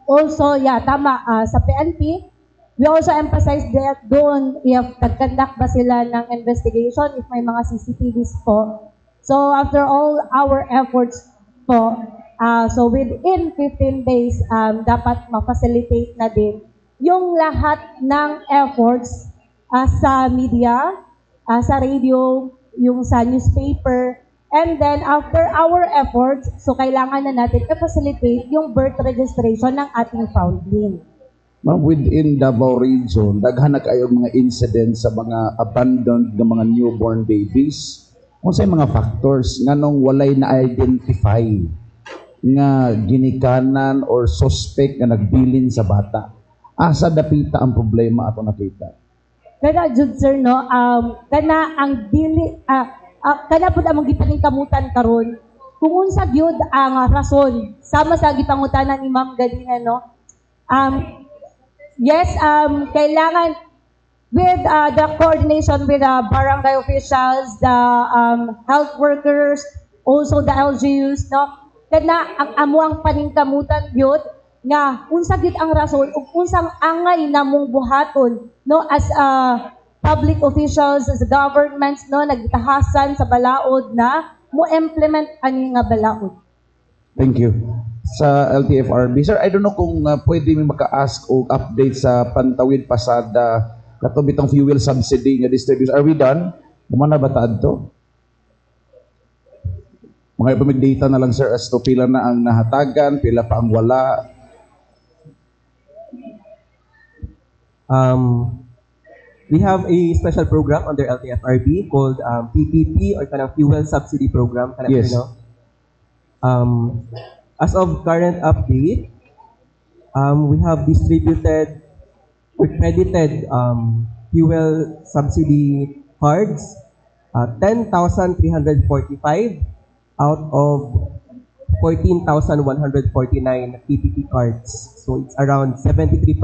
also, yeah, tama, sa PNP, we also emphasize that doon if nag-conduct ba sila ng investigation, if may mga CCTVs po. So after all our efforts po, so within 15 days, dapat ma-facilitate na din yung lahat ng efforts sa media, sa radio, yung sa newspaper, and then after our efforts, so kailangan na natin i-facilitate yung birth registration ng ating foundling. Ma'am, within Davao Region, daghan na kayo mga incidents sa mga abandoned ng mga newborn babies. Kung sa mga factors nga nung walay na-identify nga ginikanan or suspect nga nagbilin sa bata. Asa dapita ang problema ato nakita? Kana jud sir no, kana ang dili kana pud among gipaningkamutan karon kung unsa gyud ang rason sama sa gipangutanan ni Ma'am Gadina no. Yes, kailangan with the coordination with the barangay officials, the health workers, also the LGUs no. Kana ang amuang paningkamutan gyud nga unsa gyud ang rason ug unsang angay namong buhaton no as public officials, as governments no nagtahasan sa balaod na mo implement ani nga balaod. Thank you. Sa LTFRB, sir, I don't know kung pwede mi maka-ask o update sa Pantawid Pasada kato bitong fuel subsidy nga distribution. Are we done? Kumana ba taad to? Mga ipamig-data na lang sir as to pila na ang nahatagan, pila pa ang wala. We have a special program under LTFRB called PPP or kanang Fuel Subsidy Program. Yes. As of current update, we have distributed or credited fuel subsidy cards, 10,345 out of 14,149 PPP cards. So it's around 73%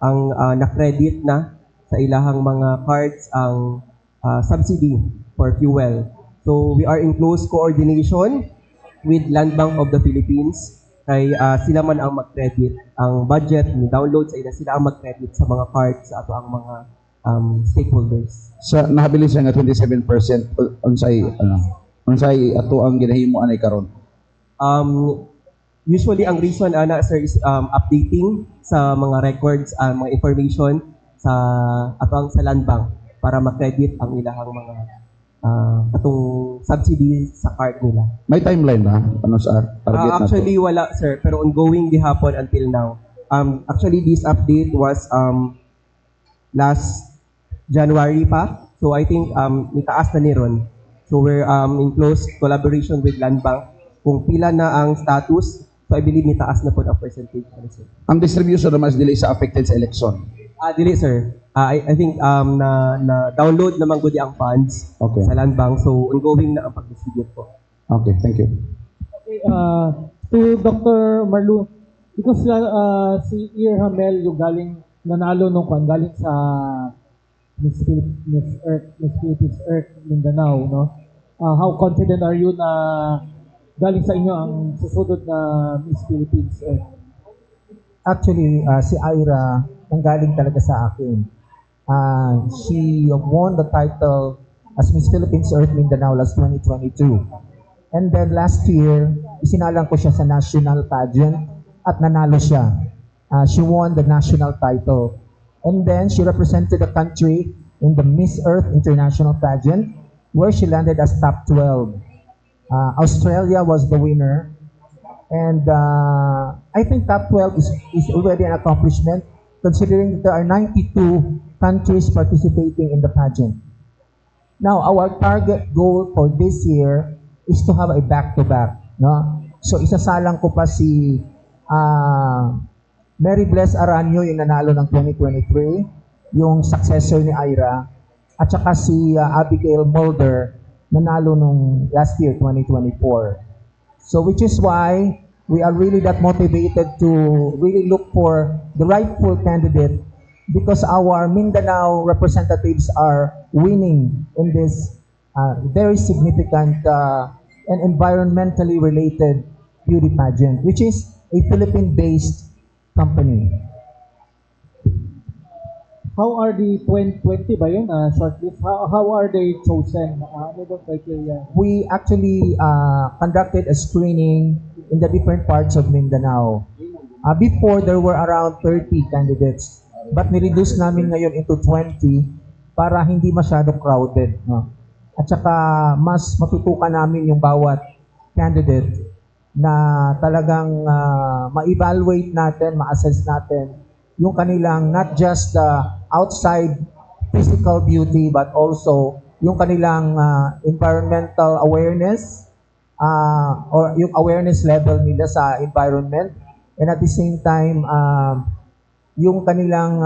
ang na-credit na sa ilahang mga cards ang subsidy for fuel. So we are in close coordination with Land Bank of the Philippines kay sila man ang mag-credit ang budget ni download sa ila sila ang mag-credit sa mga cards sa ato ang mga stakeholders. Sa nahabilin siya nga 27% unsay ato ang ginahimo anay karon. Usually ang reason ana sir is updating sa mga records mga information sa ato ang sa Land Bank para ma-credit ang ilahang mga atong subsidy sa card nila. May timeline ba? Ano sa target na actually wala sir pero ongoing gihapon until now. Actually this update was last January pa. So I think nitaas na ni ron. So we're in close collaboration with Land Bank kung pila na ang status. So I believe nitaas na po ang percentage. Ang distribution naman is dili sa affected sa election. Dili sir. I think na download naman gudi ang funds sa Land Bank. So ongoing na ang pag-distribute po. Okay, thank you. Okay, to Dr. Marlu, because si Ear Hamel yung galing nanalo nung kwan, galing sa Miss Philippines Earth Mindanao, no? How confident are you na galing sa inyo ang susunod na Miss Philippines Earth? Actually, si Ira nanggaling talaga sa akin. She won the title as Miss Philippines Earth Mindanao last 2022. And then last year, isinalang ko siya sa national pageant at nanalo siya. She won the national title. And then she represented the country in the Miss Earth International pageant where she landed as top 12. Australia was the winner. And I think top 12 is already an accomplishment considering that there are 92 countries participating in the pageant. Now, our target goal for this year is to have a back-to-back. No? So, isasalang ko pa si Mary Bless Aranyo, yung nanalo ng 2023, yung successor ni Ira, at saka si Abigail Mulder, nanalo nung last year, 2024. So, which is why we are really that motivated to really look for the rightful candidate because our Mindanao representatives are winning in this very significant and environmentally related beauty pageant, which is a Philippine-based company. How are the 2020 ba yun? Shortlist? How are they chosen? Ano ba criteria? We actually conducted a screening in the different parts of Mindanao. Before, there were around 30 candidates, but nireduce namin ngayon into 20 para hindi masyado crowded. No? At saka mas matutukan namin yung bawat candidate na talagang ma-evaluate natin, ma-assess natin yung kanilang not just outside physical beauty but also yung kanilang environmental awareness or yung awareness level nila sa environment, and at the same time yung kanilang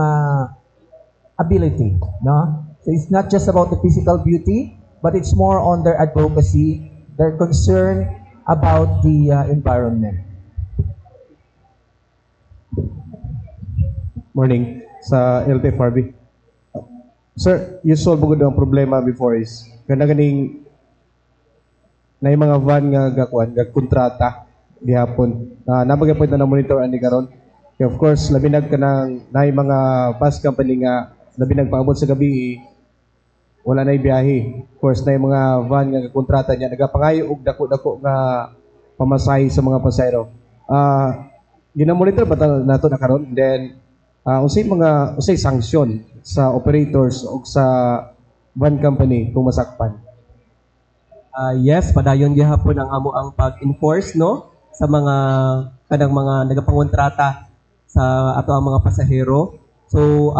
ability, no? So it's not just about the physical beauty, but it's more on their advocacy, their concern about the environment. Morning sa LTFRB. Sir, usual bugod ang problema before is ganing na yung mga van nga gakuan kontrata gihapon. Nabagay na monitor ani karon. Of course, labinag ka ng na yung mga bus company nga labinag paabot sa gabi wala na ibiyahe. Of course, na yung mga van nga kontrata niya nagapangayo og dako-dako nga pamasahe sa mga pasahero. Ginamonitor ba nato na karon? Then unsay sanction sa operators o sa van company kung masakpan? Yes, padayon gihapon ang amo ang pag-enforce no sa mga kanang mga nagapangontrata sa ato ang mga pasahero. So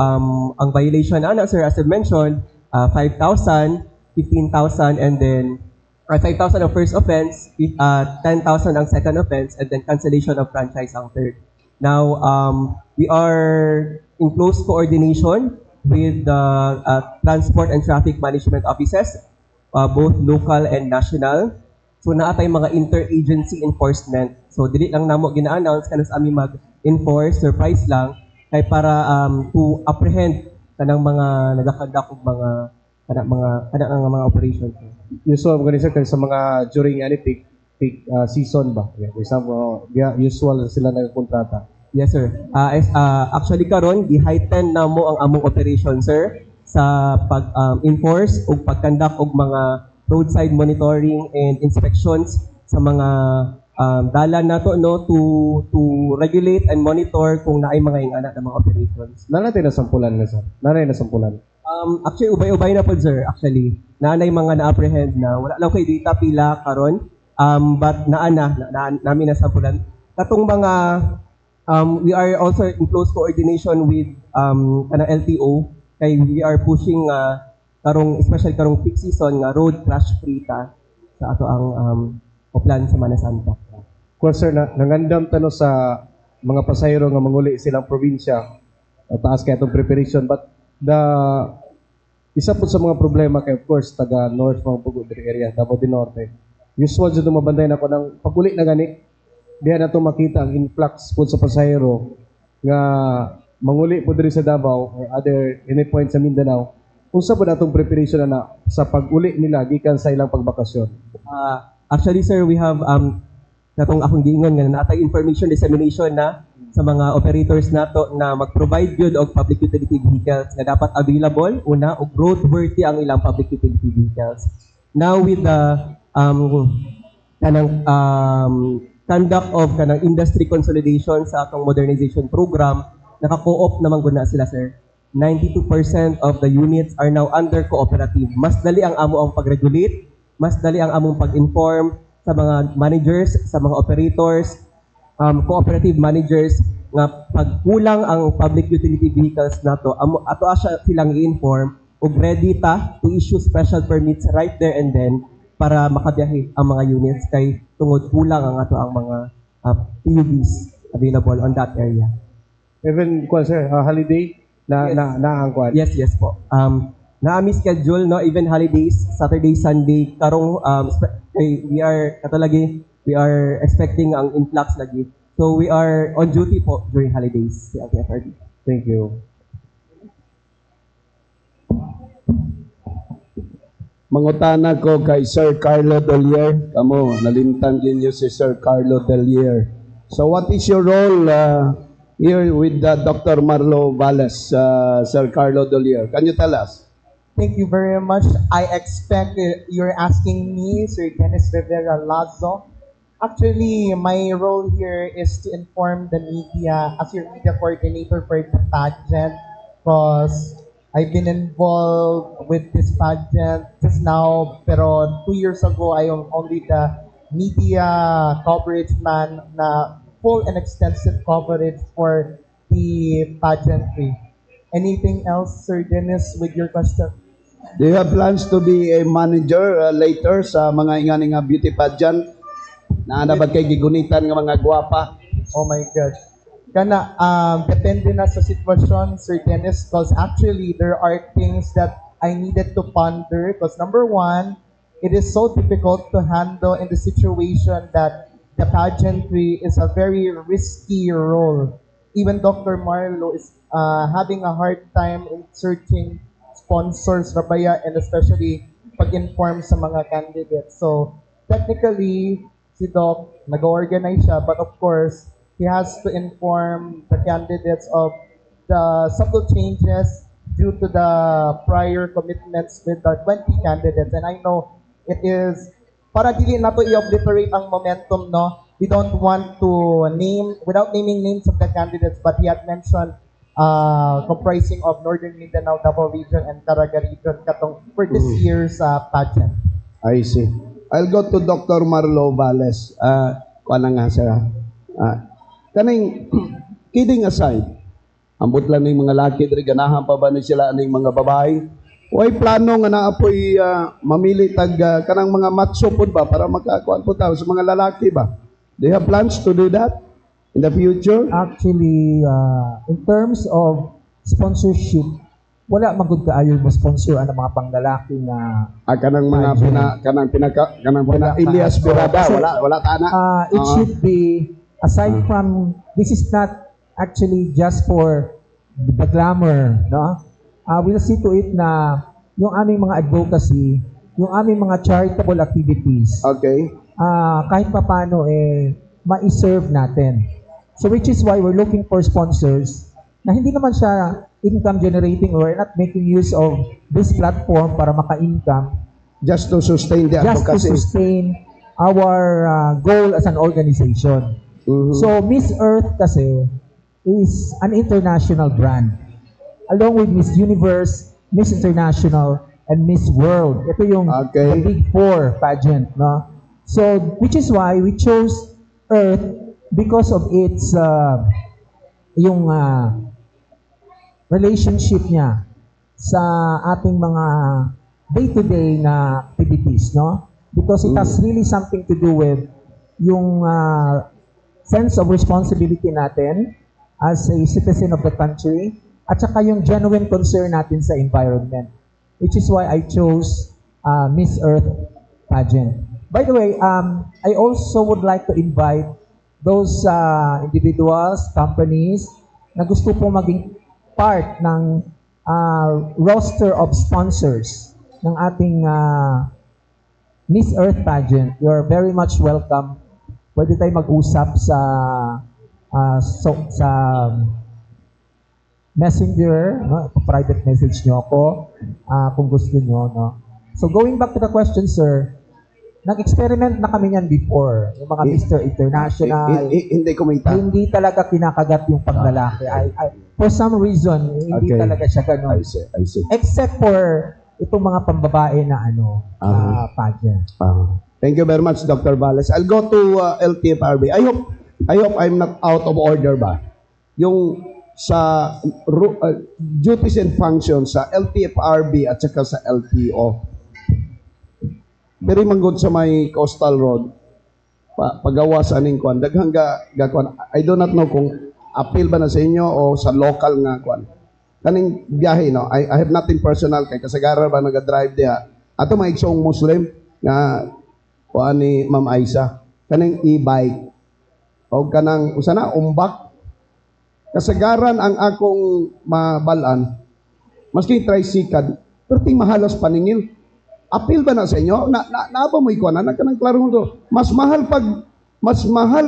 ang violation ana sir, as I mentioned, 5,000, 15,000, and then 5,000 ang first offense, 10,000 ang second offense, and then cancellation of franchise ang third. Now, we are in close coordination with the transport and traffic management offices, both local and national. So, naatay mga interagency enforcement. So, dili lang namo gina-announce kanas ami mag-enforce, surprise lang, kay para to apprehend kanang mga nagakandak og mga mga operations. Usual organizer kay sa mga during any peak season ba? For example, usual sila nagkontrata. Yes sir. Actually karon gi-heighten na mo ang among operation sir sa pag-enforce ug pag-conduct og mga roadside monitoring and inspections sa mga dalan nato no to regulate and monitor kung naay mga ingana ng mga operations. Nanay na sampulan na sir. Nanay na sampulan. Actually ubay-ubay na po sir actually. Nanay mga na-apprehend na wala lang kay data pila karon. But namin na sampulan. Katong mga we are also in close coordination with LTO kay we are pushing karong especially karong peak season nga road crash free ta sa ato ang plan sa Manasanta. Of course sir, nangandam tano sa mga pasahero nga manguli silang probinsya. Taas kay atong preparation, but the isa po sa mga problema kay of course taga north mga pugod area, Davao del Norte. Usual jud mabantay na ko nang paguli na gani. Diha na to makita ang influx po sa pasahero nga manguli po diri sa Davao or other any point sa Mindanao. Unsa po natong preparation na sa pag-uli nila gikan sa ilang pagbakasyon? Actually sir, we have katong akong giingon nga natay information dissemination na sa mga operators nato na mag-provide gyud og public utility vehicles nga dapat available una og roadworthy ang ilang public utility vehicles. Now with the kanang conduct of kanang industry consolidation sa atong modernization program, naka-co-op naman gud na sila sir. 92% of the units are now under cooperative. Mas dali ang amo ang pag-regulate, mas dali ang among pag-inform sa mga managers, sa mga operators, cooperative managers nga pagkulang ang public utility vehicles nato ato asya silang i-inform ug ready ta to issue special permits right there and then para makabiyahe ang mga units kay tungod kulang ang ato ang mga PUVs available on that area. Even sir, holiday na ang kwan. Yes po. Naami schedule no even holidays, Saturday, Sunday karong we are expecting ang influx lagi. So we are on duty po during holidays sa LTFRB. Thank you. mangutana ko kay Sir Carlo Delier. Kamo, nalimtan din niyo si Sir Carlo Delier. So what is your role here with Dr. Marlo Valles, Sir Carlo Delier? Can you tell us? Thank you very much. I expect you're asking me, Sir Dennis Rivera Lazo. Actually, my role here is to inform the media as your media coordinator for the pageant because I've been involved with this pageant just now, pero 2 years ago, I am only the media coverage man na full and extensive coverage for the pageantry. Anything else, Sir Dennis, with your question? Do you have plans to be a manager later sa mga ingani nga beauty pageant? Na ba kay gigunitan nga mga gwapa? Oh my God. Kana, depende na sa sitwasyon, Sir Dennis, because actually there are things that I needed to ponder because number one, it is so difficult to handle in the situation that the pageantry is a very risky role. Even Dr. Marlo is having a hard time in searching sponsors, Rabaya, and especially pag-inform sa mga candidates. So, technically, si Doc, nag-organize siya, but of course, he has to inform the candidates of the subtle changes due to the prior commitments with the 20 candidates. And I know it is, para dili na to i-obliterate ang momentum, no? We don't want to name, without naming names of the candidates, but he had mentioned comprising of Northern Mindanao, Davao Region, and Caraga Region katong for this year's pageant. I see. I'll go to Dr. Marlo Valles. Kuana nga sir. Kaning kidding aside, ambot lang ning mga laki diri ganahan pa ba ni sila ning mga babae? Way plano nga naapoy mamili tag kanang mga macho pud ba para makakuan po ta sa mga lalaki ba? Do you have plans to do that in the future? Actually, in terms of sponsorship, wala magud kaayo mo sponsor ang mga panglalaki na kanang mga pina Elias Birada wala tana. It should be aside from this is not actually just for the glamour, no? We'll see to it na yung aming mga advocacy, yung aming mga charitable activities. Okay. Kahit papaano ma-serve natin. So which is why we're looking for sponsors na hindi naman siya income generating or not making use of this platform para maka-income. Just to sustain the advocacy. Just to sustain our goal as an organization. Mm-hmm. So Miss Earth kasi is an international brand. Along with Miss Universe, Miss International, and Miss World. Ito yung the Big Four pageant, no? So, which is why we chose Earth because of its relationship niya sa ating mga day-to-day na activities, no? Because it has really something to do with yung sense of responsibility natin as a citizen of the country at saka yung genuine concern natin sa environment. Which is why I chose Miss Earth pageant. By the way, I also would like to invite those individuals, companies na gusto po maging part ng roster of sponsors ng ating Miss Earth pageant. You're very much welcome. Pwede tayo mag-usap sa Messenger, no? Private message nyo ako kung gusto nyo. No? So going back to the question, sir, nag-experiment na kami niyan before. Yung mga Mr. International. Hindi kumita. Hindi talaga kinakagat yung paglalaki. For some reason, hindi talaga siya ganun. I see. Except for itong mga pambabae na pageant. Thank you very much, Dr. Valles. I'll go to LTFRB. I hope I'm not out of order ba? Yung sa duties and functions sa LTFRB at saka sa LTO. Very manggod sa may coastal road. Pagawa sa aning kwan. Daghang gakwan. I do not know kung appeal ba na sa inyo o sa local nga kwan. Kaning biyahe, no? I have nothing personal kay kasagaran ba naga-drive diha. Ato mga igsong Muslim nga kuan ni Ma'am Aisa. Kaning e-bike. O kanang usana umbak. Kasagaran ang akong mabalan, maski tricycle, pero ting mahalas paningil. appeal ba na sa inyo? Naaba mo ikuan na kanang klaro to. Mas mahal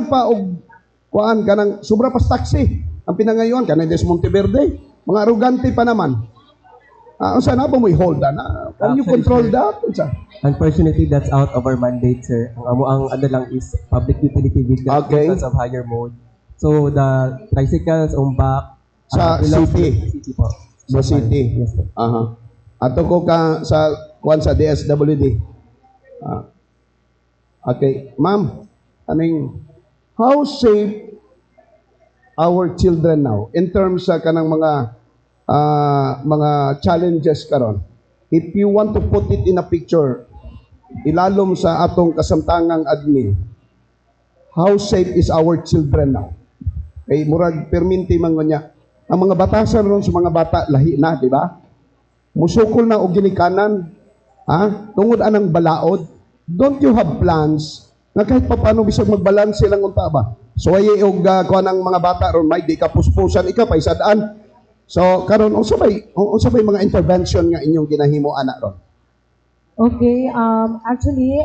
pa og kuan kanang sobra pas taxi. Ang pinangayon kanang Des Monteverde, mga arugante pa naman. Unsa na ba mo i-hold na? Can you Actually, control sir, that? Unsa? Unfortunately, that's out of our mandate, sir. Ang ano lang is public utility vehicles Okay. because of higher mode. So, the tricycles on back, Sa belongs to city? the city po. Sa city. Yes, sir. Aha. Ato ko ka sa kuan sa DSWD. Okay, ma'am. How safe our children now in terms sa kanang mga challenges karon? If you want to put it in a picture, ilalom sa atong kasamtangang admin, how safe is our children now? Kay murag perminti man niya. Ang mga batasan ron sa mga bata lahi na, di ba? Musukol na og ginikanan, tungod anang balaod. Don't you have plans nga kahit paano bisag magbalance silang unta ba? So ay og kuan ang mga bata ron may di ka puspusan ika pa isadaan. So karon unsa bay mga intervention nga inyong ginahimo ana ron? Okay, actually,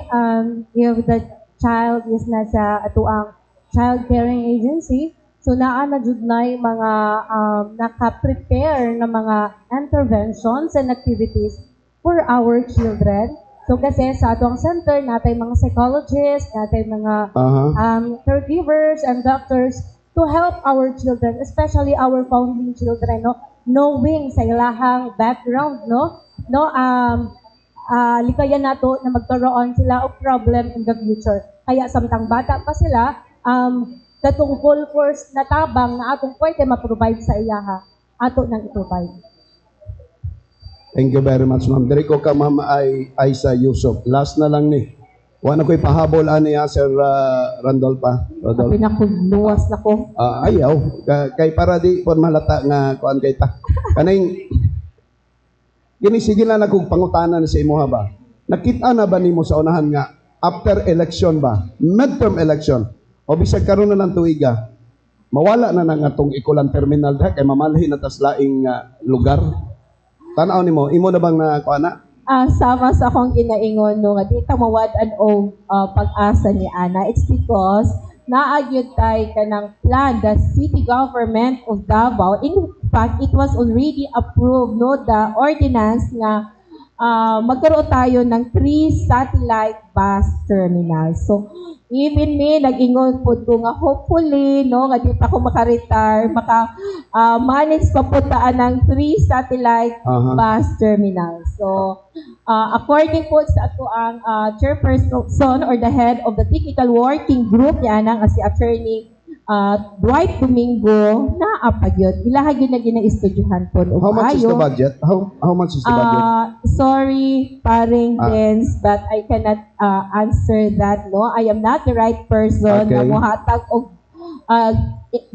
if the child is nasa ato ang child caring agency, so naa na jud nay mga naka-prepare na mga interventions and activities for our children. So kasi sa atong center natay mga psychologists, natay mga caregivers and doctors to help our children, especially our founding children, no, knowing sa ilahang background, no, likayan nato na magkaroon sila og problem in the future. Kaya samtang bata pa sila, katong full course na tabang na atong pwede ma-provide sa iyaha, ato nang i-provide. Thank you very much, ma'am. Diri ko ka, ma'am, Aisa Yusuf. Last na lang ni. Wala ko'y pahabol ani Sir Randolph. Pinakuluwas na ko. Ayaw. Kay para di pon malata nga kuan kay ta. Kaning kini sige na kog pangutanan sa imuha ba. Nakita na ba nimo sa unahan nga after election ba? Midterm election. O bisag karon na lang tuiga. Mawala na nang atong Ikulan Terminal kay mamalhi na tas laing lugar. Tanaw nimo, imo na bang na kuan na? Sama sa akong ginaingon no nga di ka mawad-an og pag-asa ni Ana. It's because naagyod tay kanang plan the city government of Davao. In fact, it was already approved no the ordinance nga magkaroon tayo ng 3 satellite bus terminals. So even me nag-ingon pud ko nga hopefully no nga di pa ako maka-retire, manage pa po taan ng 3 satellite bus terminals. So according po sa ato ang chairperson or the head of the technical working group yan ang si Attorney Dwight Domingo na apagyod. Ilahag yun na gina-estudyohan po. How much is the budget? How much is the budget? Sorry, paring Vince, but I cannot answer that. No, I am not the right person na muhatag og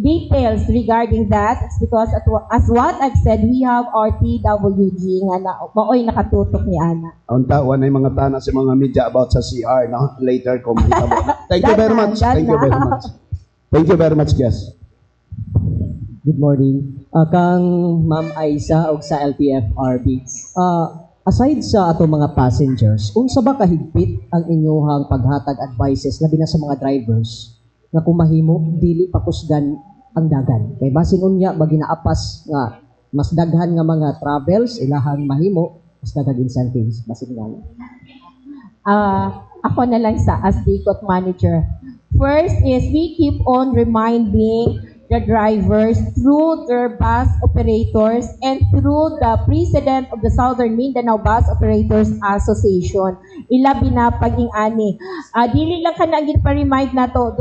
details regarding that. It's because as what I've said, we have our TWG nga maoy nakatutok ni Ana. Unta wanay mga tana sa mga media about sa CR, no? Later comment about. Thank you very much. Thank you very much. Thank you very much, guys. Good morning. Kang Ma'am Aisa og sa LTFRB. Aside sa ato mga passengers, unsa ba kahigpit ang inyong paghatag advices labi na sa mga drivers nga kung mahimo dili pakusgan ang dagan. Kay basin unya ba ginaapas nga mas daghan nga mga travels ilahang mahimo mas daghan incentives basin nga. Ako na lang as DCOT manager. First is we keep on reminding the drivers through their bus operators and through the president of the Southern Mindanao Bus Operators Association. Ilabi na pag-ingani. Dili lang ka na pa-remind na to.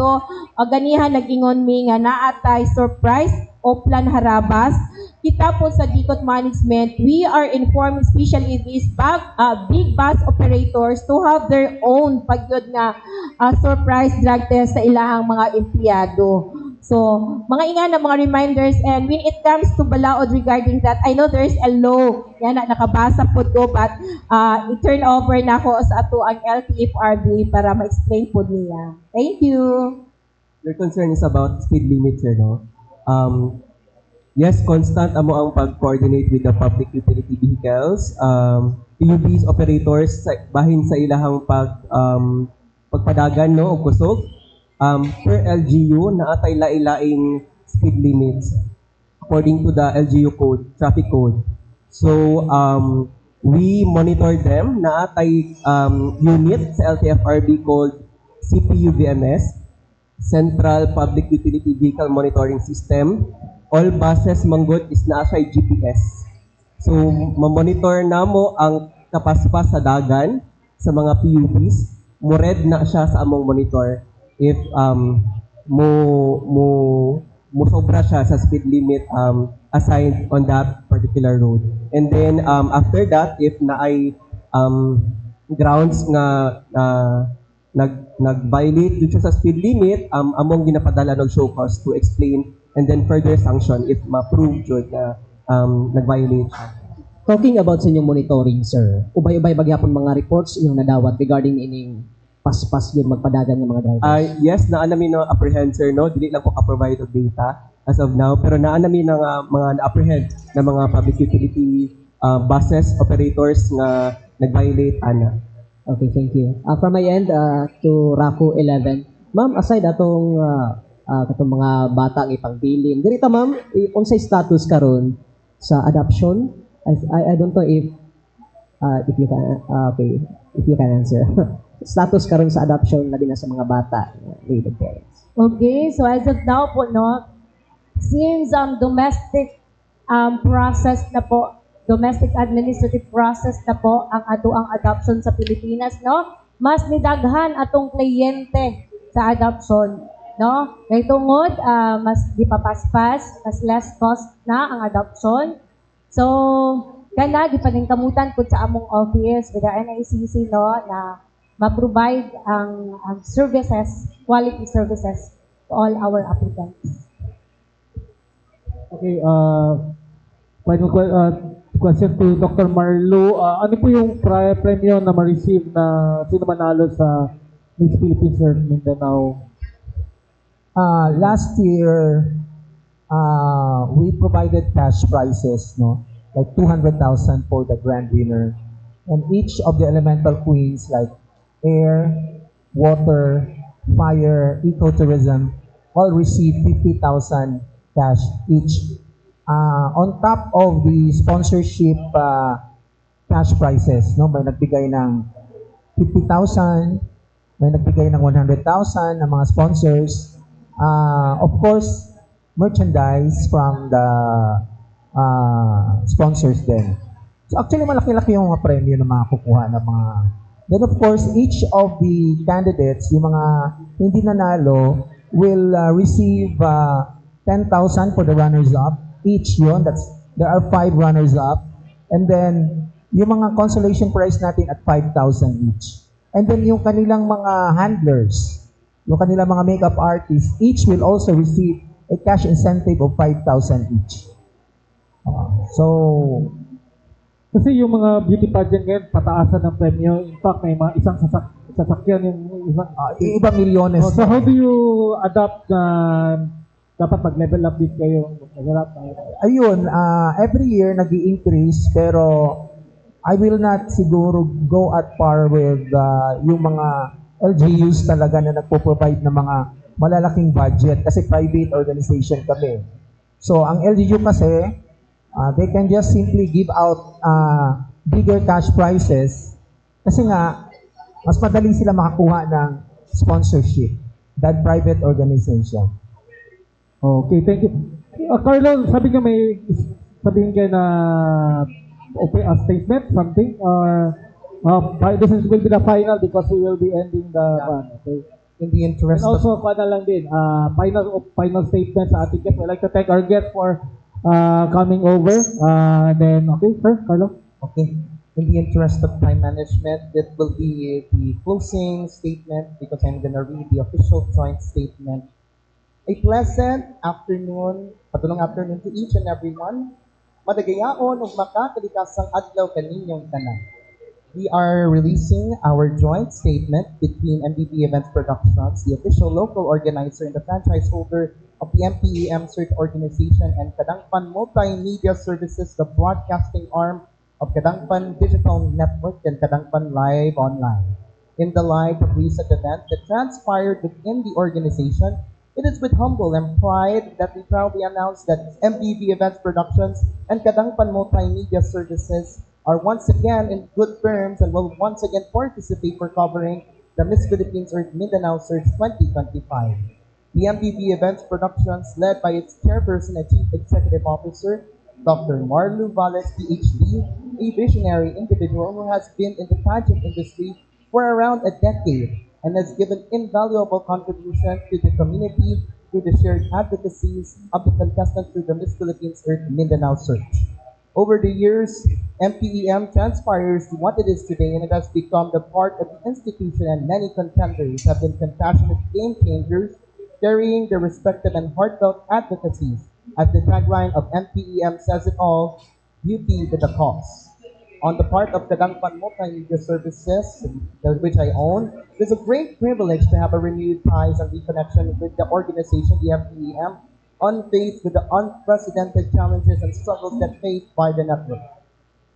Ganihan nag-ingon mi nga naatay surprise o plan harabas. Kita po sa DCOT management, we are informing especially these big bus operators to have their own pagyod nga surprise drug test sa ilahang mga empleyado. So, mga ingana, mga reminders, and when it comes to balaod regarding that, I know there's a law, yan na nakabasa po to, but i-turn over na ako sa ato ang LTFRB para ma-explain po niya. Thank you. Your concern is about speed limit, sir, no? Yes, constant amo ang pag-coordinate with the public utility vehicles, PUBs operators bahin sa ilahang pagpadagan no og kusog. Per LGU naatay lain-laing speed limits according to the LGU code, traffic code. So we monitor them. Naatay unit sa LTFRB called CPUVMS, Central Public Utility Vehicle Monitoring System. All buses manggod is naa siya GPS. So ma-monitor namo ang kapaspas sa dagan sa mga PUBs. Mo-red na siya sa among monitor if mo sobra siya sa speed limit assigned on that particular road. And then after that, if naay grounds nga nag-violate dito sa speed limit, among ginapadala ng show cause to explain and then further sanction if ma-prove jud na nag-violate siya. Talking about sa inyong monitoring, sir, ubay-ubay bagyapon mga reports inyong nadawat regarding ining paspas yun magpadagan ng mga drivers? Yes, naa namin na apprehend, sir, no? Dili lang po ka-provide of data as of now, pero naa namin na mga na-apprehend na mga public utility buses operators nga nag-violate ana. Okay, thank you. From my end, to RACO 11, ma'am, aside atong katong mga bata ang ipangbilin, ganito ma'am, unsay status karon sa adoption? I don't know if you can, okay, if you can answer. Status karon sa adoption labi na sa mga bata, related parents. Okay, so as of now po, no, since domestic process na po, domestic administrative process na po ang ato ang adoption sa Pilipinas, no, mas nidaghan atong kliyente sa adoption, no, kay tungod mas gipapaspas, mas less cost na ang adoption. So kana gipaningkamutan pud sa among office with the NICC, no, na ma-provide ang services, quality services to all our applicants. Okay, final question to Dr. Marlo. Ano po yung premyo na ma-receive na sino manalo sa Miss Philippines Earth Mindanao? Last year, we provided cash prizes, no? Like 200,000 for the grand winner. And each of the elemental queens, like air, water, fire, ecotourism, all received 50,000 cash each. On top of the sponsorship cash prizes, no, may nagbigay ng 50,000, may nagbigay ng 100,000 ng mga sponsors. Of course, merchandise from the sponsors din. So actually, malaki-laki yung mga premyo na makukuha ng mga. Then of course, each of the candidates, yung mga hindi nanalo, will receive 10,000 for the runners-up. Each yun, there are 5 runners-up. And then, yung mga consolation prize natin at 5,000 each. And then yung kanilang mga handlers, yung kanilang mga makeup artists, each will also receive a cash incentive of 5,000 each. Kasi yung mga beauty pageant ngayon, pataasan ng premyo. In fact, may mga isang sasakyan yung isang... Ibang milyones. So how do you adapt na dapat mag-level up din kayo? Ayun, every year nag-i-increase, pero I will not siguro go at par with yung mga LGUs talaga na nagpo-provide ng mga malalaking budget kasi private organization kami. So ang LGU kasi, they can just simply give out bigger cash prizes kasi nga, mas madali sila makakuha ng sponsorship than private organization. Okay, thank you. Carlo, sabihin kayo na a statement, something, or this will be the final because we will be ending the one. Okay. In the interest and also, na lang din, final statement sa ating guest. I'd like to thank our guest for coming over. Then, okay, sir, Carlo. Okay. In the interest of time management, that will be the closing statement because I'm gonna read the official joint statement. A pleasant afternoon, patulong afternoon to each and everyone. Madagayaon ug makakalikasang adlaw kaninyong tanan. We are releasing our joint statement between MBB Events Productions, the official local organizer and the franchise holder of the MPEM Search Organization, and Kadangpan Multimedia Services, the broadcasting arm of Kadangpan Digital Network and Kadangpan Live Online. In the light of recent events that transpired within the organization, it is with humble and pride that we proudly announce that MBB Events Productions and Kadangpan Multimedia Services are once again in good terms and will once again participate for covering the Miss Philippines Earth Mindanao Search 2025. The MBB Events Productions, led by its chairperson and chief executive officer, Dr. Marlu Valles, PhD, a visionary individual who has been in the pageant industry for around a decade and has given invaluable contribution to the community through the shared advocacies of the contestants through the Miss Philippines Earth Mindanao Search. Over the years, MPEM transpires to what it is today, and it has become the part of the institution, and many contenders have been compassionate game changers, carrying their respective and heartfelt advocacies. As the tagline of MPEM says it all, beauty with a cause. On the part of Kadangpan Multimedia Services, which I own, it is a great privilege to have a renewed ties and reconnection with the organization, the MPEM, unfazed with the unprecedented challenges and struggles that faced by the network.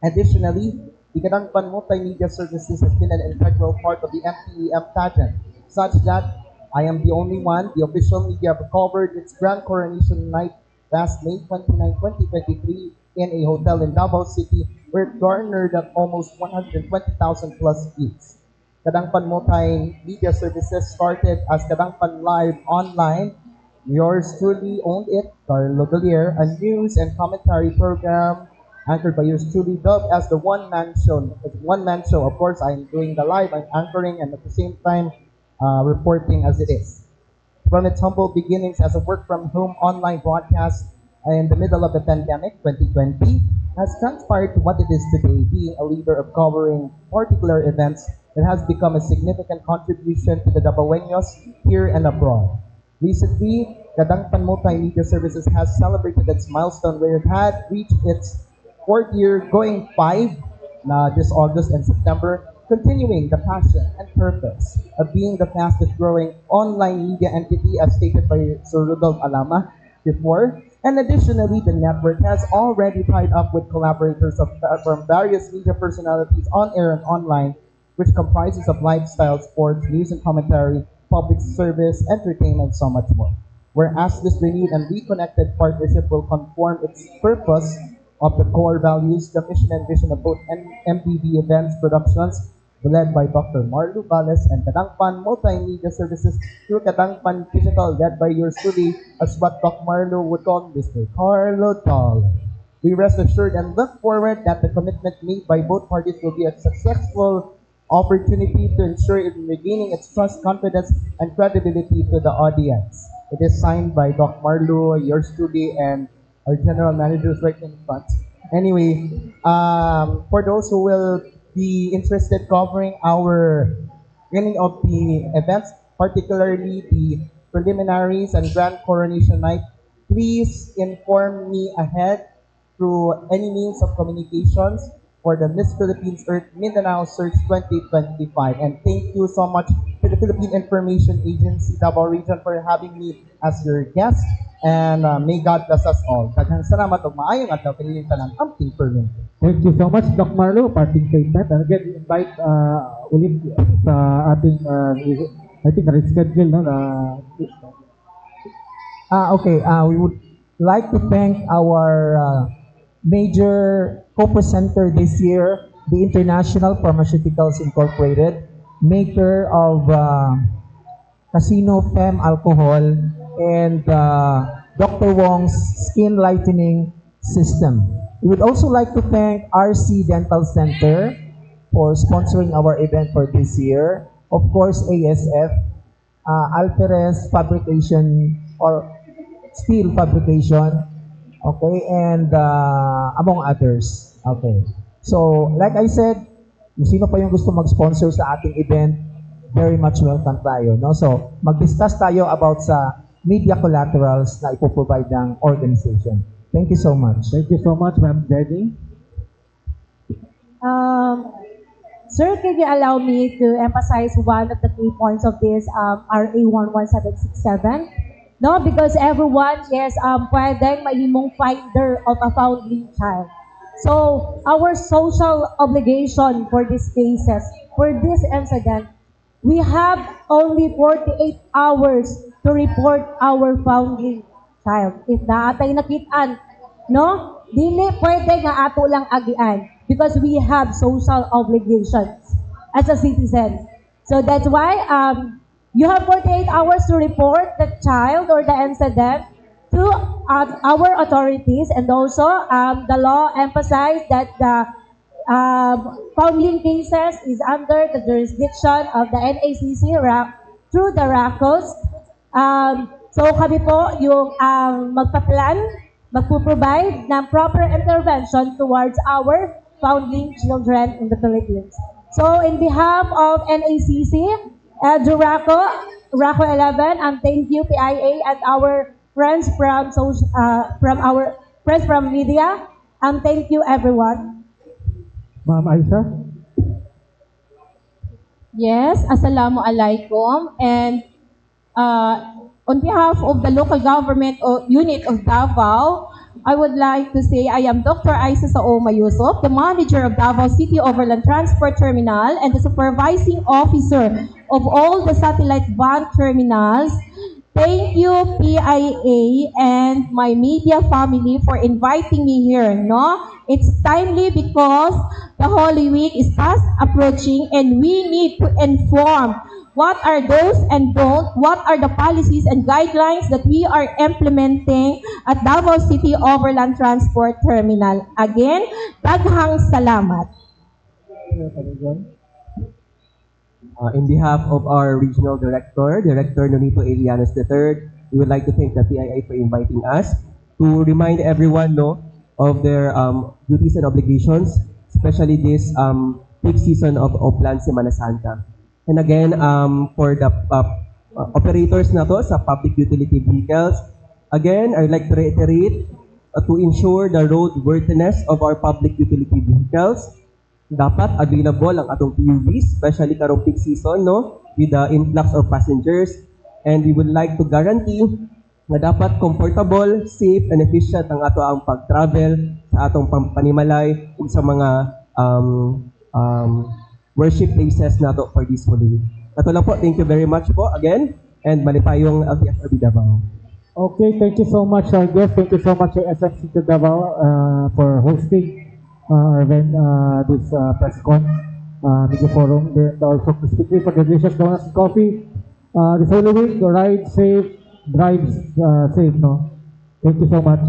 Additionally, the Kadangpan Multimedia Services has been an integral part of the MPEM pageant, such that I am the only one, the official media, have covered its grand coronation night last May 29, 2023 in a hotel in Davao City where it garnered almost 120,000 plus views. Kadangpan Multimedia Services started as Kadangpan Live Online. Yours truly owned it, Carlo Dolier, a news and commentary program anchored by yours truly, dubbed as the one-man show. One-man show, of course, I'm doing the live, I'm anchoring, and at the same time, reporting as it is. From its humble beginnings as a work-from-home online broadcast in the middle of the pandemic, 2020, has transpired to what it is today, being a leader of covering particular events that has become a significant contribution to the Davaoenos here and abroad. Recently, Kadangpan Multimedia Services has celebrated its milestone where it had reached its fourth year, going five this August and September, continuing the passion and purpose of being the fastest growing online media entity as stated by Sir Rudolph Alama before. And additionally, the network has already tied up with collaborators from various media personalities on air and online, which comprises of lifestyle, sports, news and commentary, public service, entertainment, so much more. Whereas this renewed and reconnected partnership will conform its purpose of the core values, the mission and vision of both MPB Events Productions, led by Dr. Marlu Valles, and Kadangpan Multimedia Services through Kadangpan Digital, led by yours truly, as what Doc Marlu would call Mr. Carlo Tall. We rest assured and look forward that the commitment made by both parties will be a successful opportunity to ensure it regaining its trust, confidence, and credibility to the audience. It is signed by Doc Marlu, yours truly, and our general managers right in front. Anyway, for those who will be interested covering any of the events, particularly the preliminaries and grand coronation night, please inform me ahead through any means of communications for the Miss Philippines Earth Mindanao Search 2025. And thank you so much to the Philippine Information Agency Davao Region for having me as your guest. And may God bless us all. Daghang salamat ug maayong adlaw kanilang tanan amping permit. Thank you so much, Doc Marlo, parting statement. And again, we invite ulit sa ating, I think, reschedule, no? Okay, we would like to thank our major co-presenter this year, the International Pharmaceuticals Incorporated, maker of Casino Fem Alcohol, and Dr. Wong's Skin Lightening System. We would also like to thank RC Dental Center for sponsoring our event for this year. Of course, ASF, Alferez Fabrication or Steel Fabrication, okay, and among others. Okay. So, like I said, kung sino pa yung gusto mag-sponsor sa ating event, very much welcome tayo. No? So, mag-discuss tayo about sa media collaterals na ipoprovide ng organization. Thank you so much. Thank you so much, Ma'am Jenny. Sir, can you allow me to emphasize one of the key points of this RA 11767? No, because everyone, yes, pwedeng mahimong finder of a foundling child. So, our social obligation for these cases, for this incident, we have only 48 hours to report our foundling child. If naatay nakitaan, no? Dili pwede nga ato lang agian because we have social obligations as a citizen. So that's why you have 48 hours to report the child or the incident to our authorities, and also the law emphasized that the foundling cases is under the jurisdiction of the NACC through the RACOS. So kami po yung magpo-provide ng proper intervention towards our foundling children in the Philippines. So in behalf of NACC, RACO 11, and thank you PIA and our friends from our friends from media, and thank you everyone. Ma'am Aisa? Yes, Assalamualaikum, and on behalf of the local government unit of Davao, I would like to say I am Dr. Aisa Saoma Yusuf, the manager of Davao City Overland Transport Terminal and the supervising officer of all the satellite van terminals. Thank you, PIA and my media family for inviting me here. No, it's timely because the Holy Week is fast approaching and we need to inform what are those and don't, what are the policies and guidelines that we are implementing at Davao City Overland Transport Terminal. Again, daghang salamat. In behalf of our regional director, Director Nonito Elianos III, we would like to thank the PIA for inviting us to remind everyone of their duties and obligations, especially this peak season of Oplan Semana Santa. And again, for the operators na to sa public utility vehicles, again, I would like to reiterate to ensure the roadworthiness of our public utility vehicles. Dapat available ang atong PUVs, especially karong peak season, with the influx of passengers. And we would like to guarantee na dapat comfortable, safe, and efficient ang ato ang pag-travel sa atong panimalay ug sa mga worship places nato for this Holy Week. Ato lang po, thank you very much po again, and malipayong LTFRB Davao. Okay, thank you so much, our guest. Thank you so much, SMC Davao, for hosting our event, this press con, media forum, and also specifically for the delicious donuts and coffee. This Holy Week, ride safe, drive safe, no? Thank you so much.